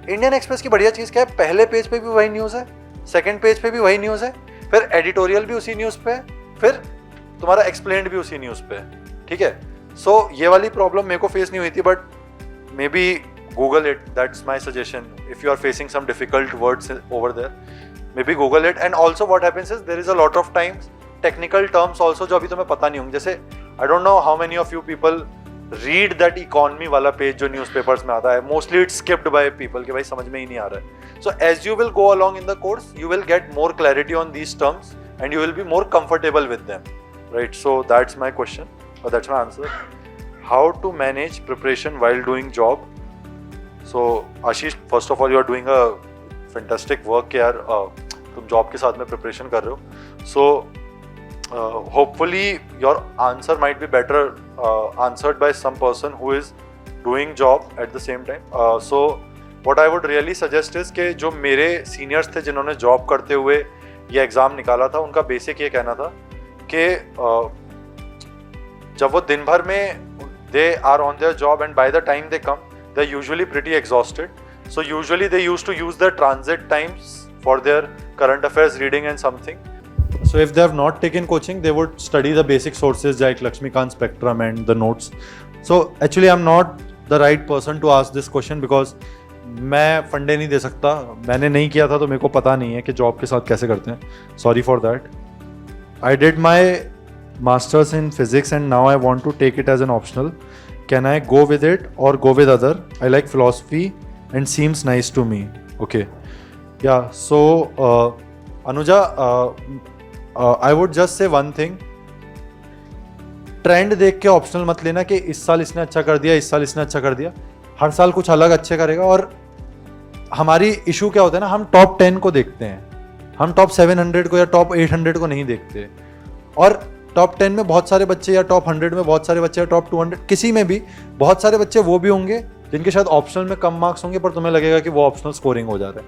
इंडियन एक्सप्रेस की बढ़िया चीज़ क्या है, पहले पेज पे भी वही न्यूज़ है, सेकंड पेज पे भी वही न्यूज़ है, फिर एडिटोरियल भी उसी न्यूज़ पे है, फिर तुम्हारा एक्सप्लेन्ड भी उसी न्यूज़ पे है, ठीक है। सो ये वाली प्रॉब्लम मेरे को फेस नहीं हुई थी, but may be Google it. That's my suggestion. If you are facing some difficult words over there, maybe Google it. And also what happens is there is a lot of times technical terms also जो अभी तुम्हें पता नहीं होंगे। जैसे I don't know how many of you people read that economy वाला पेज जो न्यूज़पेपर्स में आता है। Mostly it's skipped by people कि भाई समझ में ही नहीं आ रहा है। So as you will go along in the course, you will get more clarity on these terms and you will be more comfortable with them, right? So that's my question or that's my answer. How to manage preparation while doing job? So Ashish, first of all you are doing a fantastic work यार, तुम जॉब के साथ में प्रिपरेशन कर रहे हो। So hopefully your answer might be better answered by some person who is doing job at the same time. So what I would really suggest is कि जो मेरे सीनियर्स थे जिन्होंने जॉब करते हुए ये एग्ज़ाम निकाला था, उनका बेसिक ये कहना था कि जब वो दिन भर में they are on their job and by the time they come they're usually pretty exhausted, So usually they used to use their transit times for their current affairs reading and something. So if they have not taken coaching, they would study the basic sources like Lakshmikant spectrum and the notes. So actually I'm not the right person to ask this question because मैं फंडे नहीं दे सकता, मैंने नहीं किया था तो मेरे को पता नहीं है कि जॉब के साथ कैसे करते हैं. Sorry for that. I did my masters in physics and now I want to take it as an optional. Can I go with it or go with other? I like philosophy and seems nice to me. Okay. Yeah, so Anuja, I would just say one thing. Trend देख के ऑप्शनल मत लेना कि इस साल इसने अच्छा कर दिया, इस साल इसने अच्छा कर दिया. हर साल कुछ अलग अच्छे करेगा. और हमारी इशू क्या होता है ना, हम टॉप 10 को देखते हैं, हम टॉप 700 को या टॉप 800 को नहीं देखते. और टॉप 10 में बहुत सारे बच्चे या टॉप 100 में बहुत सारे बच्चे या टॉप 200 किसी में भी बहुत सारे बच्चे वो भी होंगे जिनके शायद ऑप्शनल में कम मार्क्स होंगे पर तुम्हें लगेगा कि वो ऑप्शनल स्कोरिंग हो जा रहा है.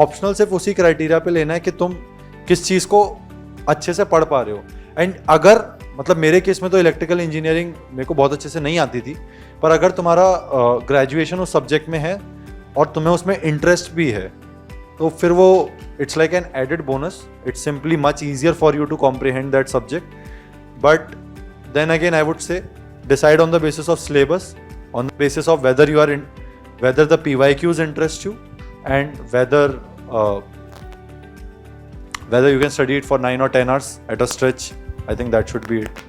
ऑप्शनल सिर्फ उसी क्राइटेरिया पे लेना है कि तुम किस चीज़ को अच्छे से पढ़ पा रहे हो. एंड अगर मतलब मेरे केस में तो इलेक्ट्रिकल इंजीनियरिंग मेरे को बहुत अच्छे से नहीं आती थी, पर अगर तुम्हारा ग्रेजुएशन उस सब्जेक्ट में है और तुम्हें उसमें इंटरेस्ट भी है तो फिर वो it's like an added bonus. It's simply much easier for you to comprehend that subject. But then again I would say decide on the basis of syllabus, on the basis of whether you are in, whether the PYQs interest you and whether you can study it for 9 or 10 hours at a stretch. I think that should be it.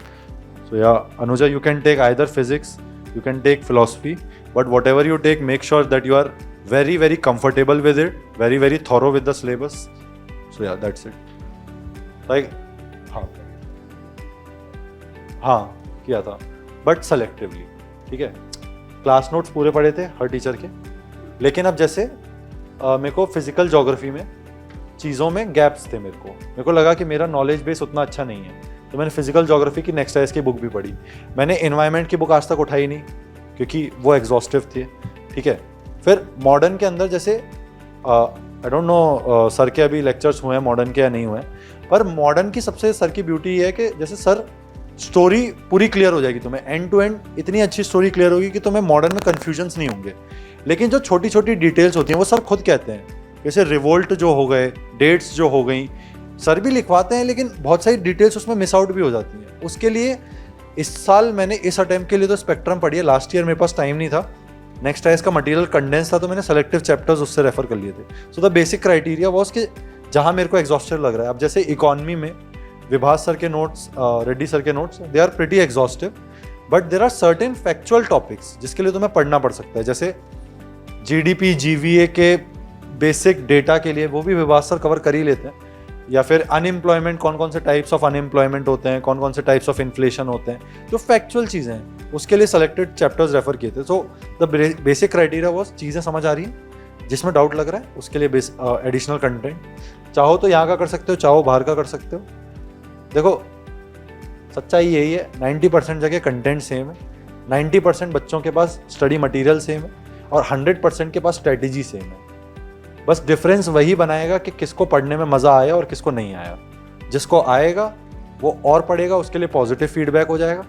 So yeah, Anuja, you can take either physics, you can take philosophy, but whatever you take, make sure that you are very very comfortable with it, very very thorough with the syllabus. So yeah, that's it. Like हाँ किया था बट सेलेक्टिवली. ठीक है, क्लास नोट्स पूरे पढ़े थे हर टीचर के. लेकिन अब जैसे मेरे को फिजिकल ज्योग्राफी में चीज़ों में गैप्स थे, मेरे को लगा कि मेरा नॉलेज बेस उतना अच्छा नहीं है, तो मैंने फिजिकल ज्योग्राफी की नेक्स्ट आइज की बुक भी पढ़ी. मैंने एनवायरनमेंट की बुक आज तक उठाई नहीं क्योंकि वो एग्जॉस्टिव थी. ठीक है, फिर मॉडर्न के अंदर जैसे आई डोंट नो सर के अभी लेक्चर्स हुए हैं मॉडर्न के या नहीं हुए हैं, पर मॉडर्न की सबसे सर की ब्यूटी ये है कि जैसे सर स्टोरी पूरी क्लियर हो जाएगी तुम्हें, एंड टू एंड इतनी अच्छी स्टोरी क्लियर होगी कि तुम्हें मॉडर्न में कन्फ्यूजन्स नहीं होंगे. लेकिन जो छोटी छोटी डिटेल्स होती हैं वो सर खुद कहते हैं, जैसे रिवोल्ट जो हो गए, डेट्स जो हो गई, सर भी लिखवाते हैं लेकिन बहुत सारी डिटेल्स उसमें मिस आउट भी हो जाती हैं. उसके लिए इस साल मैंने इस अटेम्प्ट के लिए तो स्पेक्ट्रम पढ़ी है. लास्ट ईयर मेरे पास टाइम नहीं था, नेक्स्ट आइज का मटेरियल कंडेंस था तो मैंने सेलेक्टिव चैप्टर्स उससे रेफर कर लिए थे. So the basic criteria was कि जहाँ मेरे को एग्जॉस्टिव लग रहा है. अब जैसे इकोनॉमी में विभास सर के नोट्स, रेड्डी सर के notes, they are pretty exhaustive, but there are certain factual topics जिसके लिए तुम्हें पढ़ना पड़ सकता है. जैसे जीडीपी जीवीए के बेसिक डेटा के लिए वो भी विभास सर कवर कर ही लेते हैं. या फिर अनएम्प्लॉयमेंट, कौन कौन से टाइप्स ऑफ अनएम्प्लॉयमेंट होते हैं, कौन कौन से टाइप्स ऑफ इन्फ्लेशन होते हैं, जो फैक्चुअल चीज़ें हैं उसके लिए सेलेक्टेड चैप्टर्स रेफर किए थे. So the basic criteria was चीज़ें समझ आ रही हैं, जिसमें डाउट लग रहा है उसके लिए एडिशनल कंटेंट चाहो तो यहाँ का कर सकते हो, चाहो बाहर का कर सकते हो. देखो सच्चाई यही है, 90% जगह कंटेंट सेम है, 90% बच्चों के पास स्टडी मटेरियल सेम है और 100% के पास स्ट्रेटजी सेम है. बस डिफरेंस वही बनाएगा कि किसको पढ़ने में मज़ा आया और किसको नहीं आया. जिसको आएगा वो और पढ़ेगा, उसके लिए पॉजिटिव फीडबैक हो जाएगा.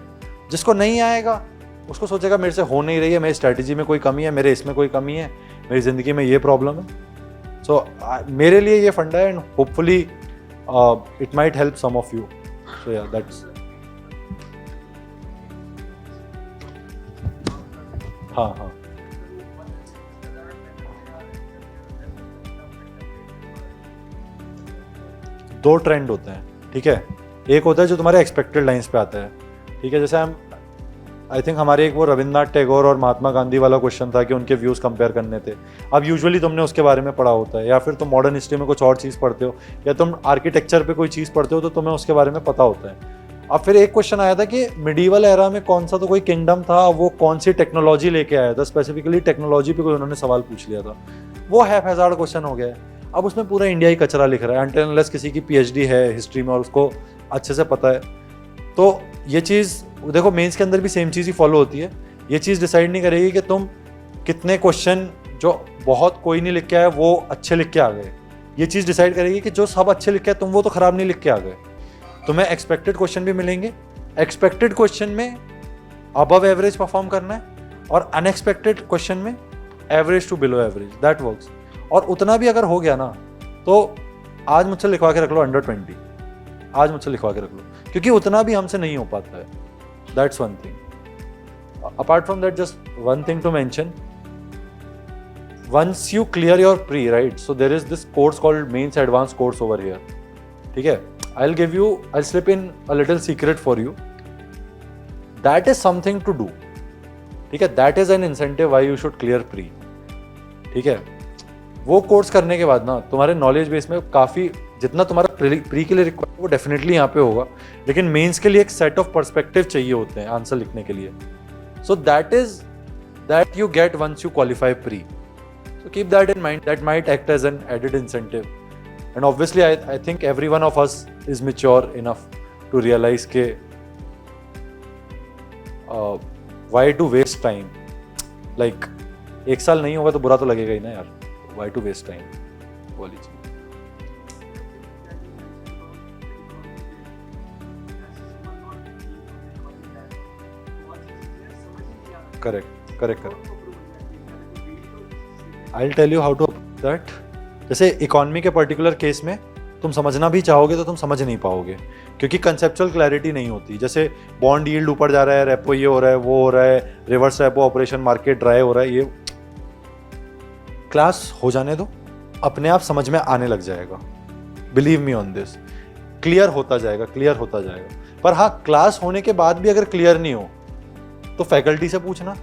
जिसको नहीं आएगा उसको सोचेगा मेरे से हो नहीं रही है, मेरी स्ट्रेटजी में कोई कमी है, मेरे इसमें कोई कमी है, मेरी ज़िंदगी में ये प्रॉब्लम है. सो मेरे लिए ये फंडा है and hopefully it might help some of you. So yeah, that's हाँ. दो ट्रेंड होते हैं. ठीक है, एक होता है जो तुम्हारे एक्सपेक्टेड लाइंस पे आता है. ठीक है, जैसे हम आई थिंक हमारे एक वो रविन्द्रनाथ टैगोर और महात्मा गांधी वाला क्वेश्चन था कि उनके व्यूज़ कंपेयर करने थे. अब यूजुअली तुमने उसके बारे में पढ़ा होता है, या फिर तुम मॉडर्न हिस्ट्री में कुछ और चीज़ पढ़ते हो, या तुम आर्किटेक्चर पे कोई चीज़ पढ़ते हो तो तुम्हें उसके बारे में पता होता है. अब फिर एक क्वेश्चन आया था कि मिडीवल एरा में कौन सा तो कोई किंगडम था, वो कौन सी टेक्नोलॉजी लेके आया था, स्पेसिफिकली टेक्नोलॉजी पे कोई उन्होंने सवाल पूछ लिया था. वो हैज़ार्ड क्वेश्चन हो गया है. अब उसमें पूरा इंडिया ही कचरा लिख रहा है, अनटिल अनलेस किसी की PhD है हिस्ट्री में और उसको अच्छे से पता है. तो ये चीज़ देखो मेंस के अंदर भी सेम चीज़ ही फॉलो होती है. ये चीज़ डिसाइड नहीं करेगी कि तुम कितने क्वेश्चन जो बहुत कोई नहीं लिख के आया वो अच्छे लिख के आ गए. ये चीज़ डिसाइड करेगी कि जो सब अच्छे लिख के आए तुम वो तो ख़राब नहीं लिख के आ गए. तुम्हें एक्सपेक्टेड क्वेश्चन भी मिलेंगे, एक्सपेक्टेड क्वेश्चन में अबव एवरेज परफॉर्म करना है, और अनएक्सपेक्टेड क्वेश्चन में average to below average, that works. और उतना भी अगर हो गया ना तो आज मुझसे लिखवा के रख लो अंडर 20, आज मुझसे लिखवा के रख लो, क्योंकि उतना भी हमसे नहीं हो पाता है। That's one thing. Apart from that, just one thing to mention, once you clear your pre, right, so there is this course called mains advanced course over here, ठीक है? I'll slip in a little secret for you, that is something to do, ठीक है? That is an incentive why you should clear pre, ठीक है? वो कोर्स करने के बाद ना तुम्हारे नॉलेज बेस में काफ़ी, जितना तुम्हारा प्री के लिए रिक्वायर्ड वो डेफिनेटली यहाँ पे होगा, लेकिन मेंस के लिए एक सेट ऑफ पर्सपेक्टिव चाहिए होते हैं आंसर लिखने के लिए। So that you get once you qualify pre. So keep that in mind. That might act as an added incentive. And obviously, I think every one of us is mature enough to realize के why to waste time. Like एक साल नहीं होगा तो बुरा तो लगेगा ही ना यार। Why to waste time? वाली चीज़। Correct. I'll tell you how to approach that. जैसे इकोनॉमी के पर्टिकुलर केस में तुम समझना भी चाहोगे तो तुम समझ नहीं पाओगे, क्योंकि कंसेप्चुअल क्लैरिटी नहीं होती। जैसे बॉन्ड यील्ड ऊपर जा रहा है, रेपो ये हो रहा है, वो हो रहा है, reverse repo operation, market dry हो रहा है, ये क्लास हो जाने दो, अपने आप समझ में आने लग जाएगा। Believe me on this, clear होता जाएगा। पर हाँ, क्लास होने के बाद भी अगर क्लियर नहीं हो तो फैकल्टी से पूछना,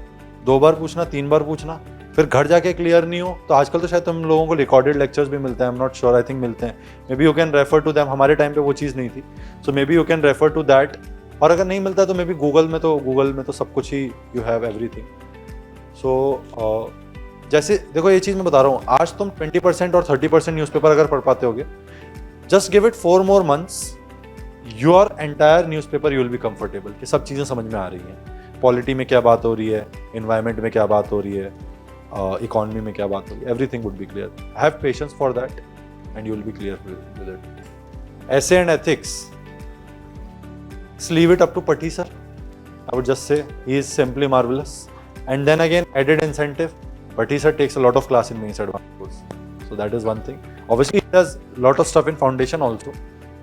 2 बार पूछना, 3 बार पूछना, फिर घर जाके क्लियर नहीं हो तो आजकल तो शायद तुम लोगों को रिकॉर्डेड लेक्चर्स भी मिलते हैं, I am not sure, I think मिलते हैं, maybe you can refer to them. हमारे टाइम पे वो चीज़ नहीं थी, so maybe you can refer to that. और अगर नहीं मिलता तो मे बी गूगल में तो सब कुछ ही, यू हैव एवरीथिंग। सो जैसे देखो, ये चीज़ मैं बता रहा हूँ, आज तुम 20% और 30% न्यूज़पेपर अगर पढ़ पाते होगे, just give it 4 more months, your entire newspaper you will be comfortable कि सब चीज़ें समझ में आ रही हैं। पॉलिटी में क्या बात हो रही है, इन्वायरमेंट में क्या बात हो रही है, इकोनॉमी में क्या बात होगी, everything would be clear. Have patience for that and you will be clear with it. Essay and ethics, leave it up to Pati sir. I would just say he is simply marvelous. And then again, added incentive, Pati sir takes a lot of class in mains advanced course, so that is one thing. Obviously he does a lot of stuff in foundation also,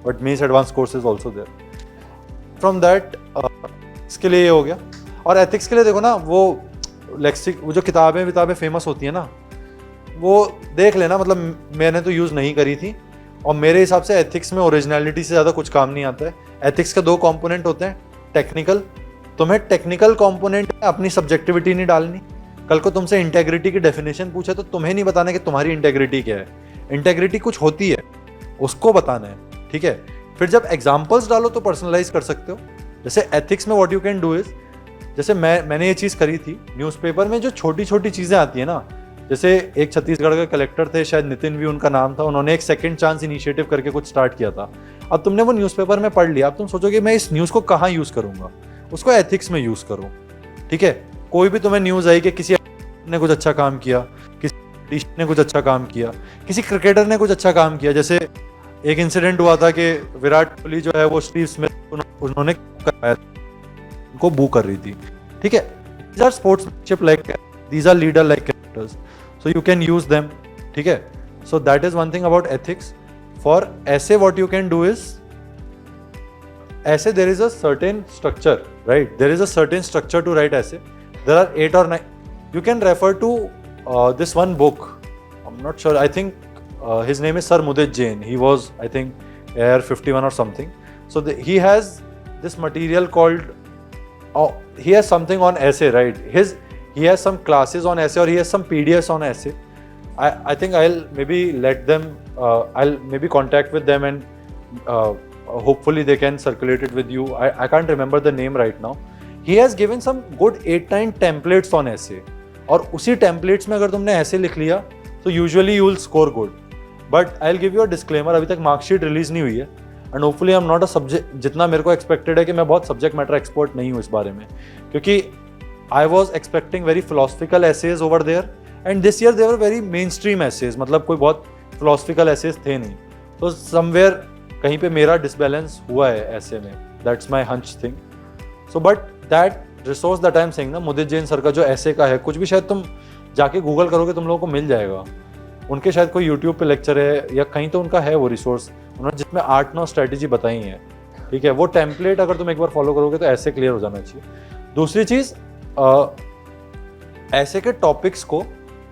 but mains advanced course is also there. From that इसके लिए ये हो गया। और एथिक्स के लिए देखो ना, वो जो किताबें फेमस होती है ना, वो देख लेना, मतलब मैंने तो यूज़ नहीं करी थी, और मेरे हिसाब से एथिक्स में ओरिजिनलिटी से ज़्यादा कुछ काम नहीं आता है। एथिक्स के 2 कंपोनेंट होते हैं, टेक्निकल, तुम्हें टेक्निकल कंपोनेंट में अपनी सब्जेक्टिविटी नहीं डालनी। कल को तुमसे इंटेग्रिटी की डेफिनेशन पूछे तो तुम्हें नहीं बताना कि तुम्हारी इंटेग्रिटी क्या है, इंटेग्रिटी कुछ होती है, उसको बताना है, ठीक है? फिर जब एग्जाम्पल्स डालो तो पर्सनलाइज कर सकते हो। जैसे एथिक्स में what you can do is, जैसे मैंने ये चीज़ करी थी न्यूज़पेपर में, जो छोटी छोटी चीज़ें आती है ना, जैसे एक छत्तीसगढ़ के कलेक्टर थे, शायद नितिन भी उनका नाम था, उन्होंने एक सेकंड चांस इनिशिएटिव करके कुछ स्टार्ट किया था। अब तुमने वो न्यूज़पेपर में पढ़ लिया, अब तुम सोचोगे मैं इस न्यूज़ को कहाँ यूज़ करूँगा, उसको एथिक्स में यूज़ करो, ठीक है? कोई भी तुम्हें न्यूज़ आई कि किसी ने कुछ अच्छा काम किया, किसी ने कुछ अच्छा काम किया, किसी क्रिकेटर ने कुछ अच्छा काम किया, जैसे एक इंसिडेंट हुआ था कि विराट कोहली जो है वो स्टीव स्मिथ उन्होंने करवाया, उनको बू कर रही थी, ठीक है? These are sportsmanship like, these are leader like characters, so you can use them, ठीक है? So that is one thing about ethics. For essay what you can do is, essay there is a certain structure, right? There is a certain structure to write essay. There are 8 or 9. You can refer to this one book. I'm not sure. I think his name is Sir Mudit Jain. He was, I think, Air 51 or something. So he has this material called, he has something on essay, right? He has some classes on essay, or he has some PDFs on essay. I think I'll maybe let them, I'll maybe contact with them, and hopefully they can circulate it with you. I can't remember the name right now. He has given some good 8-9 templates on essay, और उसी templates में अगर तुमने essay लिख लिया तो usually you will score good. But I'll give you a disclaimer, अभी तक मार्कशीट रिलीज नहीं हुई है, and hopefully I am not a subject, जितना मेरे को एक्सपेक्टेड है कि मैं बहुत सब्जेक्ट मैटर एक्सपर्ट नहीं हूँ इस बारे में, क्योंकि I was expecting very philosophical essays over there, and this year they were very mainstream essays, मतलब कोई बहुत फिलोसफिकल एसेज थे नहीं, तो समवेयर कहीं पे मेरा डिसबैलेंस हुआ है ऐसे में, that's my hunch thing. So but that resource that I am saying ना, मुदित जैन सर का जो ऐसे का है, कुछ भी शायद तुम जाके गूगल करोगे तुम लोगों को मिल जाएगा। उनके शायद कोई यूट्यूब पे लेक्चर है या कहीं तो उनका है वो रिसोर्स, उन्होंने जिसमें 8-9 स्ट्रैटेजी बताई है, ठीक है। वो टेम्पलेट अगर तुम एक बार फॉलो करोगे तो ऐसे क्लियर हो जाना चाहिए। दूसरी चीज़, ऐसे के टॉपिक्स को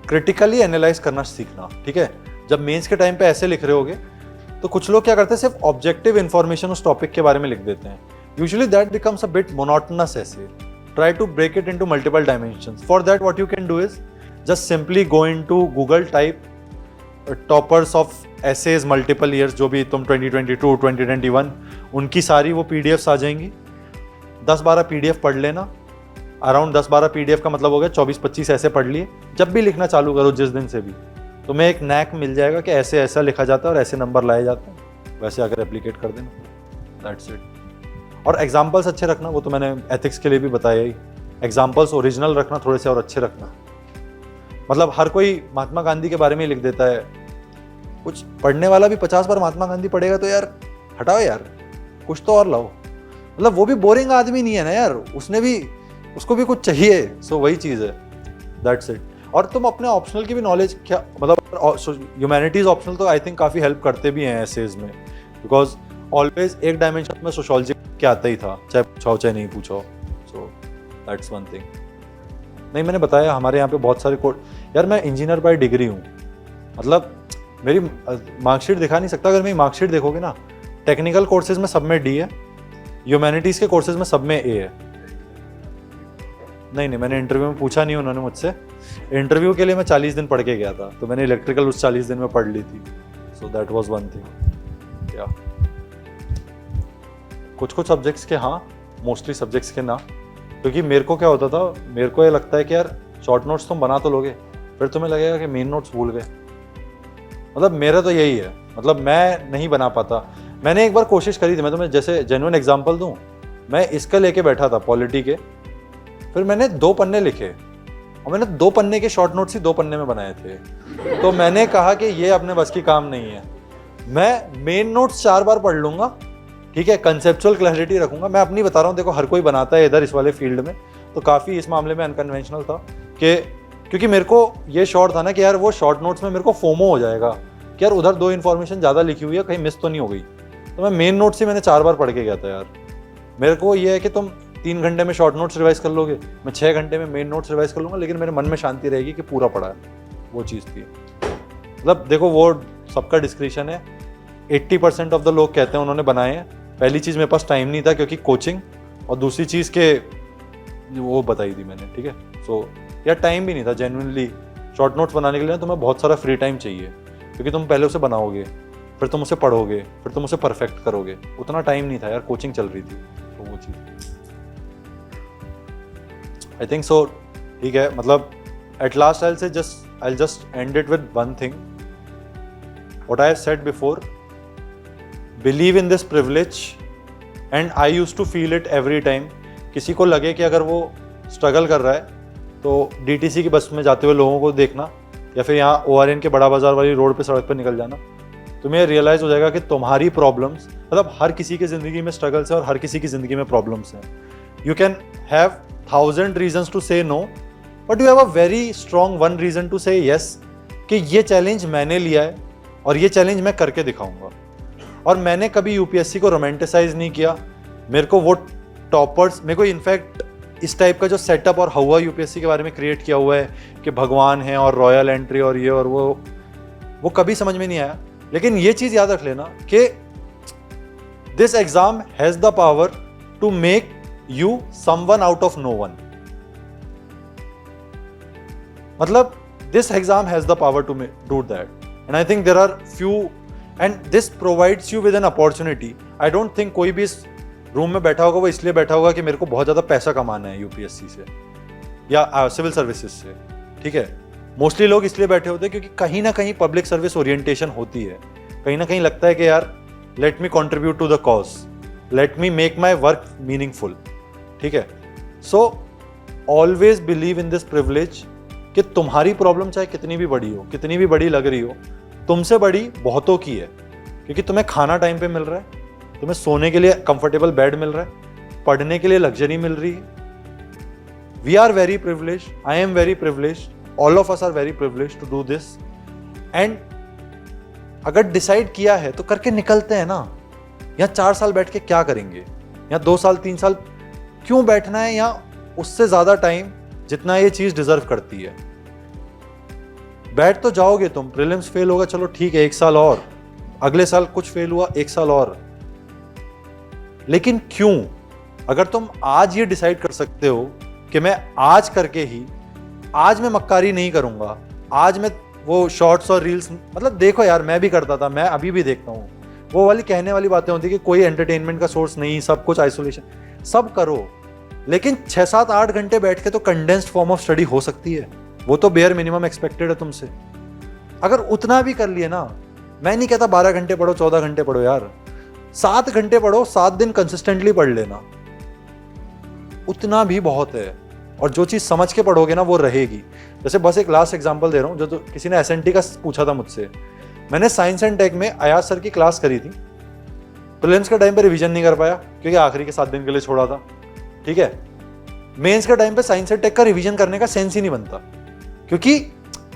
क्रिटिकली एनालाइज करना सीखना, ठीक है। जब मेंस के टाइम पे ऐसे लिख रहे होगे तो कुछ लोग क्या करते हैं, सिर्फ ऑब्जेक्टिव इन्फॉर्मेशन उस टॉपिक के बारे में लिख देते हैं। Usually that becomes a bit monotonous ऐसे। Try to break it into multiple dimensions. For that what you can do is just simply go into Google, type toppers of essays multiple years, जो भी तुम 2022 2021 उनकी सारी वो पीडीएफ्स आ जाएंगी। 10-12 पीडीएफ पढ़ लेना। अराउंड 10-12 पीडीएफ का मतलब हो गया 24-25 ऐसे पढ़ लिए। जब भी लिखना चालू करो जिस दिन से भी, तुम्हें एक नैक मिल जाएगा कि ऐसे ऐसा लिखा जाता है और ऐसे नंबर लाए जाते हैं, वैसे अगर एप्लीकेट कर देना, दैट्स इट। और एग्जाम्पल्स अच्छे रखना, वो तो मैंने एथिक्स के लिए भी बताया ही। एग्जाम्पल्स ओरिजिनल रखना, थोड़े से और अच्छे रखना। मतलब हर कोई महात्मा गांधी के बारे में लिख देता है, कुछ पढ़ने वाला भी 50 बार महात्मा गांधी पढ़ेगा तो यार हटाओ यार, कुछ तो और लाओ। मतलब वो भी बोरिंग आदमी नहीं है ना यार, उसको भी कुछ चाहिए। सो वही चीज़ है, दैट्स इट। और तुम अपने ऑप्शनल की भी नॉलेज, क्या मतलब ह्यूमैनिटीज ऑप्शनल तो आई थिंक काफ़ी हेल्प करते भी हैं एसेज में, बिकॉज ऑलवेज एक डायमेंशन में सोशोलॉजी क्या आता ही था, चाहे पूछो चाहे नहीं पूछो। So that's one thing. नहीं, मैंने बताया हमारे यहाँ पे बहुत सारे कोड, यार मैं इंजीनियर बाय डिग्री हूँ, मतलब मेरी मार्कशीट दिखा नहीं सकता। अगर मेरी मार्कशीट देखोगे ना, टेक्निकल कोर्सेज में सब में डी है, ह्यूमैनिटीज़ के कोर्सेज में सब में ए है। नहीं, मैंने इंटरव्यू में पूछा नहीं उन्होंने मुझसे। इंटरव्यू के लिए मैं 40 दिन पढ़ के गया था, तो मैंने इलेक्ट्रिकल उस 40 दिन में पढ़ ली थी। So that was one thing. या कुछ सब्जेक्ट्स के हाँ, मोस्टली सब्जेक्ट्स के ना। क्योंकि मेरे को क्या होता था, मेरे को ये लगता है कि यार शॉर्ट नोट्स तुम बना तो लोगे, फिर तुम्हें लगेगा कि मेन नोट्स भूल गए। मतलब मेरा तो यही है, मतलब मैं नहीं बना पाता। मैंने एक बार कोशिश करी थी, मैं तुम्हें जैसे जेन्युइन एग्जांपल दूं, मैं इसका लेके बैठा था पॉलिटी के, फिर मैंने 2 पन्ने लिखे और मैंने 2 पन्ने के शॉर्ट नोट्स ही 2 पन्ने में बनाए थे। तो मैंने कहा कि ये अपने बस की काम नहीं है। मैं मेन नोट्स 4 बार पढ़ लूंगा, ठीक है, कंसेप्चुअल क्लैरिटी रखूंगा। मैं अपनी बता रहा हूँ, देखो हर कोई बनाता है इधर इस वाले फील्ड में, तो काफ़ी इस मामले में अनकन्वेंशनल था कि क्योंकि मेरे को ये शॉर्ट था ना कि यार वो शॉर्ट नोट्स में मेरे को फोमो हो जाएगा कि यार उधर 2 इन्फॉर्मेशन ज़्यादा लिखी हुई है, कहीं मिस तो नहीं हो गई। तो मैं मेन नोट्स ही मैंने 4 बार पढ़ के गया था यार। मेरे को ये है कि तुम 3 घंटे में शॉर्ट नोट्स रिवाइज कर लोगे, मैं 6 घंटे में मेन नोट्स रिवाइज कर लूँगा, लेकिन मेरे मन में शांति रहेगी कि पूरा पढ़ा है। वो चीज़ थी। मतलब देखो वो सबका डिस्क्रिप्शन है। 80% ऑफ द लोग कहते हैं उन्होंने बनाए हैं। पहली चीज़ मेरे पास टाइम नहीं था क्योंकि कोचिंग, और दूसरी चीज़ के वो बताई थी मैंने, ठीक है। सो यार टाइम भी नहीं था जेन्युइनली शॉर्ट नोट्स बनाने के लिए। तुम्हें बहुत सारा फ्री टाइम चाहिए क्योंकि तुम पहले उसे बनाओगे, फिर तुम उसे पढ़ोगे, फिर तुम उसे परफेक्ट करोगे। उतना टाइम नहीं था यार, कोचिंग चल रही थी, तो वो चीज़ आई थिंक सो। ठीक है, मतलब at last I'll just end it with one thing. What I have said before, believe in this privilege, and I used to feel it every time. किसी को लगे कि अगर वो स्ट्रगल कर रहा है तो DTC की बस में जाते हुए लोगों को देखना, या फिर यहाँ ORN के बड़ा बाजार वाली रोड पे सड़क पर निकल जाना, तुम्हें रियलाइज़ हो जाएगा कि तुम्हारी प्रॉब्लम्स, मतलब हर किसी की ज़िंदगी में स्ट्रगल्स है और हर किसी की ज़िंदगी में प्रॉब्लम्स हैं। You can have 1000 reasons to say no, but you have a very strong one reason to say yes, कि ये चैलेंज मैंने लिया है और ये चैलेंज मैं करके दिखाऊंगा। और मैंने कभी UPSC को रोमांटिसाइज नहीं किया। मेरे को वो टॉपर्स, मेरे को इनफैक्ट इस टाइप का जो सेटअप और हवा UPSC के बारे में क्रिएट किया हुआ है कि भगवान है और रॉयल एंट्री और ये और वो कभी समझ में नहीं आया। लेकिन ये चीज़ याद रख लेना कि this exam has the power to make you someone out of no one. मतलब this exam has the power to do that, and I think there are few, and this provides you with an opportunity. I don't think कोई भी इस रूम में बैठा होगा वो इसलिए बैठा होगा कि मेरे को बहुत ज़्यादा पैसा कमाना है UPSC से या सिविल सर्विसेज से, ठीक है। मोस्टली लोग इसलिए बैठे होते हैं क्योंकि कहीं ना कहीं पब्लिक सर्विस ओरिएंटेशन होती है, कहीं ना कहीं लगता है कि यार let me contribute to the cause, let me make my work meaningful, ठीक है। So always believe in this privilege कि तुम्हारी प्रॉब्लम चाहे कितनी भी बड़ी हो, कितनी भी बड़ी लग रही हो, तुमसे बड़ी बहुतों की है। क्योंकि तुम्हें खाना टाइम पे मिल रहा है, तुम्हें सोने के लिए कंफर्टेबल बेड मिल रहा है, पढ़ने के लिए लग्जरी मिल रही है। We are very privileged, I am very privileged all of us are very privileged to do this, and अगर डिसाइड किया है तो करके निकलते हैं ना। या 4 साल बैठ के क्या करेंगे, या 2 साल 3 साल क्यों बैठना है, या उससे ज्यादा टाइम जितना ये चीज डिजर्व करती है। बैठ तो जाओगे तुम, प्रीलिम्स फेल होगा, चलो ठीक है 1 साल और, अगले साल कुछ फेल हुआ 1 साल और, लेकिन क्यों? अगर तुम आज ये डिसाइड कर सकते हो कि मैं आज करके ही, आज मैं मक्कारी नहीं करूंगा, आज मैं वो शॉर्ट्स और रील्स, मतलब देखो यार मैं भी करता था, मैं अभी भी देखता हूँ, वो वाली कहने वाली बातें होती कि कोई एंटरटेनमेंट का सोर्स नहीं, सब कुछ आइसोलेशन, सब करो, लेकिन 6-7-8 घंटे बैठ के तो कंडेंस्ड फॉर्म ऑफ स्टडी हो सकती है, वो तो बेयर मिनिमम एक्सपेक्टेड है तुमसे। अगर उतना भी कर लिए ना, मैं नहीं कहता 12 घंटे पढ़ो 14 घंटे पढ़ो यार, 7 घंटे पढ़ो, 7 दिन कंसिस्टेंटली पढ़ लेना, उतना भी बहुत है। और जो चीज समझ के पढ़ोगे ना वो रहेगी। जैसे बस एक लास्ट एग्जांपल दे रहा हूँ, जो तो किसी ने एसएनटी का पूछा था मुझसे, मैंने साइंस एंड टेक में अयाज सर की क्लास करी थी, प्रीलिम्स के टाइम पे रिवीजन नहीं कर पाया क्योंकि आखिरी के 7 दिन के लिए छोड़ा था, ठीक है। मेंस के टाइम पे साइंस एंड टेक का रिवीजन करने का सेंस ही नहीं बनता, क्योंकि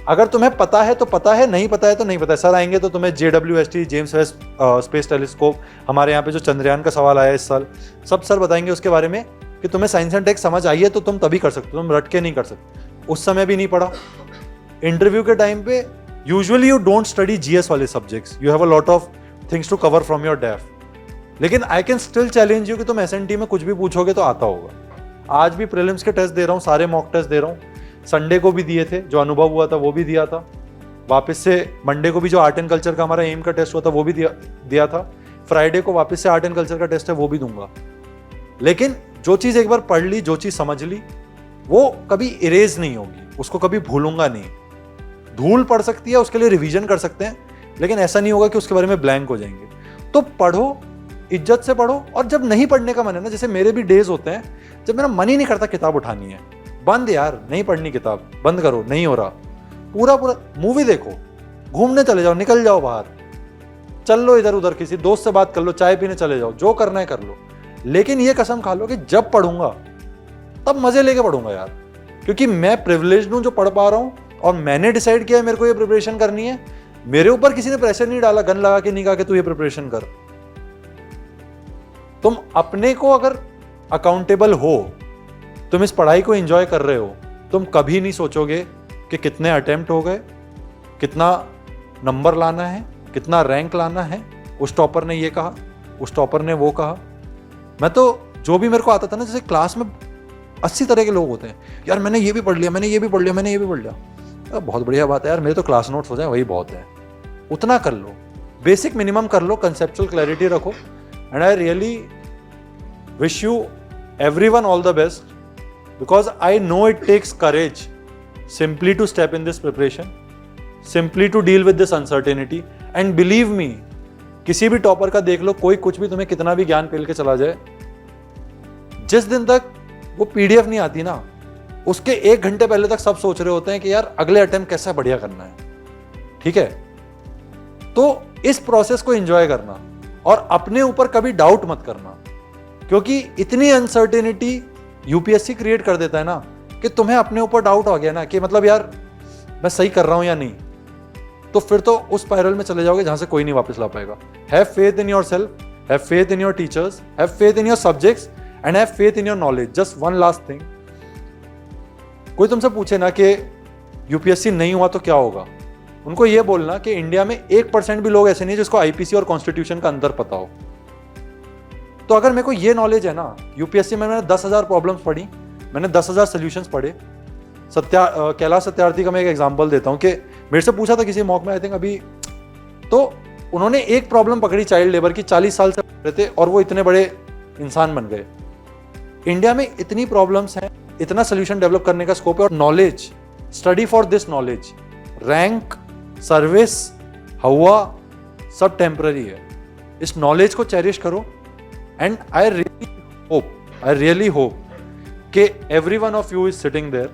अगर तुम्हें पता है तो पता है, नहीं पता है तो नहीं पता है। सर आएंगे तो तुम्हें JWST, James Webb space telescope, हमारे यहाँ पे जो चंद्रयान का सवाल आया इस साल, सब सर बताएंगे उसके बारे में कि तुम्हें साइंस एंड टेक समझ आई है तो तुम तभी कर सकते हो, तुम रट के नहीं कर सकते। उस समय भी नहीं पढ़ा। इंटरव्यू के टाइम पे usually you don't study GS वाले subjects, you have a lot of things to cover from your DAF, लेकिन I can still challenge you कि तुम SNT में कुछ भी पूछोगे तो आता होगा। आज भी प्रीलिम्स के टेस्ट दे रहा हूँ, सारे मॉक टेस्ट दे रहा हूँ, संडे को भी दिए थे, जो अनुभव हुआ था वो भी दिया था, वापस से मंडे को भी जो आर्ट एंड कल्चर का हमारा एम का टेस्ट हुआ था वो भी दिया था, फ्राइडे को वापस से आर्ट एंड कल्चर का टेस्ट है वो भी दूंगा। लेकिन जो चीज़ एक बार पढ़ ली, जो चीज़ समझ ली, वो कभी इरेज नहीं होगी, उसको कभी भूलूंगा नहीं। धूल पड़ सकती है, उसके लिए रिवीजन कर सकते हैं, लेकिन ऐसा नहीं होगा कि उसके बारे में ब्लैंक हो जाएंगे। तो पढ़ो, इज्जत से पढ़ो, और जब नहीं पढ़ने का मन है ना, जैसे मेरे भी डेज होते हैं जब मेरा मन ही नहीं करता किताब उठानी है, बंद यार, नहीं पढ़नी किताब, बंद करो, नहीं हो रहा, पूरा मूवी देखो, घूमने चले जाओ, निकल जाओ बाहर, चल लो इधर उधर, किसी दोस्त से बात कर लो, चाय पीने चले जाओ, जो करना है कर लो, लेकिन ये कसम खा लो कि जब पढ़ूंगा तब मजे लेके पढ़ूंगा यार, क्योंकि मैं प्रिविलेज्ड हूं जो पढ़ पा रहा हूं, और मैंने डिसाइड किया है मेरे को ये प्रिपरेशन करनी है। मेरे ऊपर किसी ने प्रेशर नहीं डाला, गन लगा के नहीं कहा कि तू ये प्रिपरेशन कर। तुम अपने को अगर अकाउंटेबल हो, तुम इस पढ़ाई को एंजॉय कर रहे हो, तुम कभी नहीं सोचोगे कि कितने अटेम्प्ट हो गए, कितना नंबर लाना है, कितना रैंक लाना है, उस टॉपर ने ये कहा, उस टॉपर ने वो कहा। मैं तो जो भी मेरे को आता था ना, जैसे क्लास में 80 तरह के लोग होते हैं, यार मैंने ये भी पढ़ लिया, मैंने ये भी पढ़ लिया, मैंने ये भी पढ़ लिया। बहुत बढ़िया बात है यार, मेरे तो क्लास नोट्स हो जाए वही बहुत है। उतना कर लो, बेसिक मिनिमम कर लो, कंसेप्चुअल क्लैरिटी रखो, and I really wish you everyone all the best, because I know it takes courage simply to step in this preparation, simply to deal with this uncertainty, and believe me, किसी भी टॉपर का देख लो, कोई कुछ भी तुम्हें कितना भी ज्ञान पेल के चला जाए, जिस दिन तक वो PDF नहीं आती ना, उसके 1 घंटे पहले तक सब सोच रहे होते हैं कि यार अगले अटेम्प्ट कैसा बढ़िया करना है, ठीक है। तो इस प्रोसेस को एंजॉय करना, और अपने ऊपर कभी डाउट मत करना, क्योंकि इतनी अनसर्टेनिटी UPSC क्रिएट कर देता है ना कि तुम्हें अपने ऊपर डाउट आ गया ना कि मतलब यार मैं सही कर रहा हूं या नहीं, तो फिर तो उस स्पाइरल में चले जाओगे जहां से कोई नहीं वापस ला पाएगा। Have faith in yourself, have faith in your teachers, have faith in your subjects, and have faith in your knowledge. Just one last thing, कोई तुमसे पूछे ना कि UPSC नहीं हुआ तो क्या होगा, उनको ये बोलना कि इंडिया में 1% भी लोग ऐसे नहीं जिसको IPC और कॉन्स्टिट्यूशन का अंतर पता हो। तो अगर मेरे को ये नॉलेज है ना, UPSC में मैंने 10,000 प्रॉब्लम्स पढ़ी, मैंने 10,000 सोल्यूशंस पढ़े। कैलाश सत्यार्थी का मैं एक एग्जांपल देता हूँ कि मेरे से पूछा था किसी मॉक में, आई थिंक अभी, तो उन्होंने एक प्रॉब्लम पकड़ी चाइल्ड लेबर की, 40 साल से पढ़ रहे थे और वो इतने बड़े इंसान बन गए। इंडिया में इतनी प्रॉब्लम्स हैं, इतना सोल्यूशन डेवलप करने का स्कोप है, और knowledge, study for this knowledge, rank, service, हवा, सब टेम्पररी है। इस नॉलेज को चेरिश करो, and I really hope that every one of you is sitting there,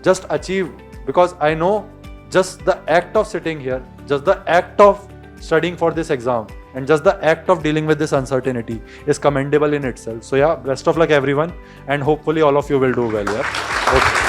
just achieve, because I know just the act of sitting here, just the act of studying for this exam, and just the act of dealing with this uncertainty is commendable in itself. So yeah, best of luck everyone, and hopefully all of you will do well. Yeah. Okay.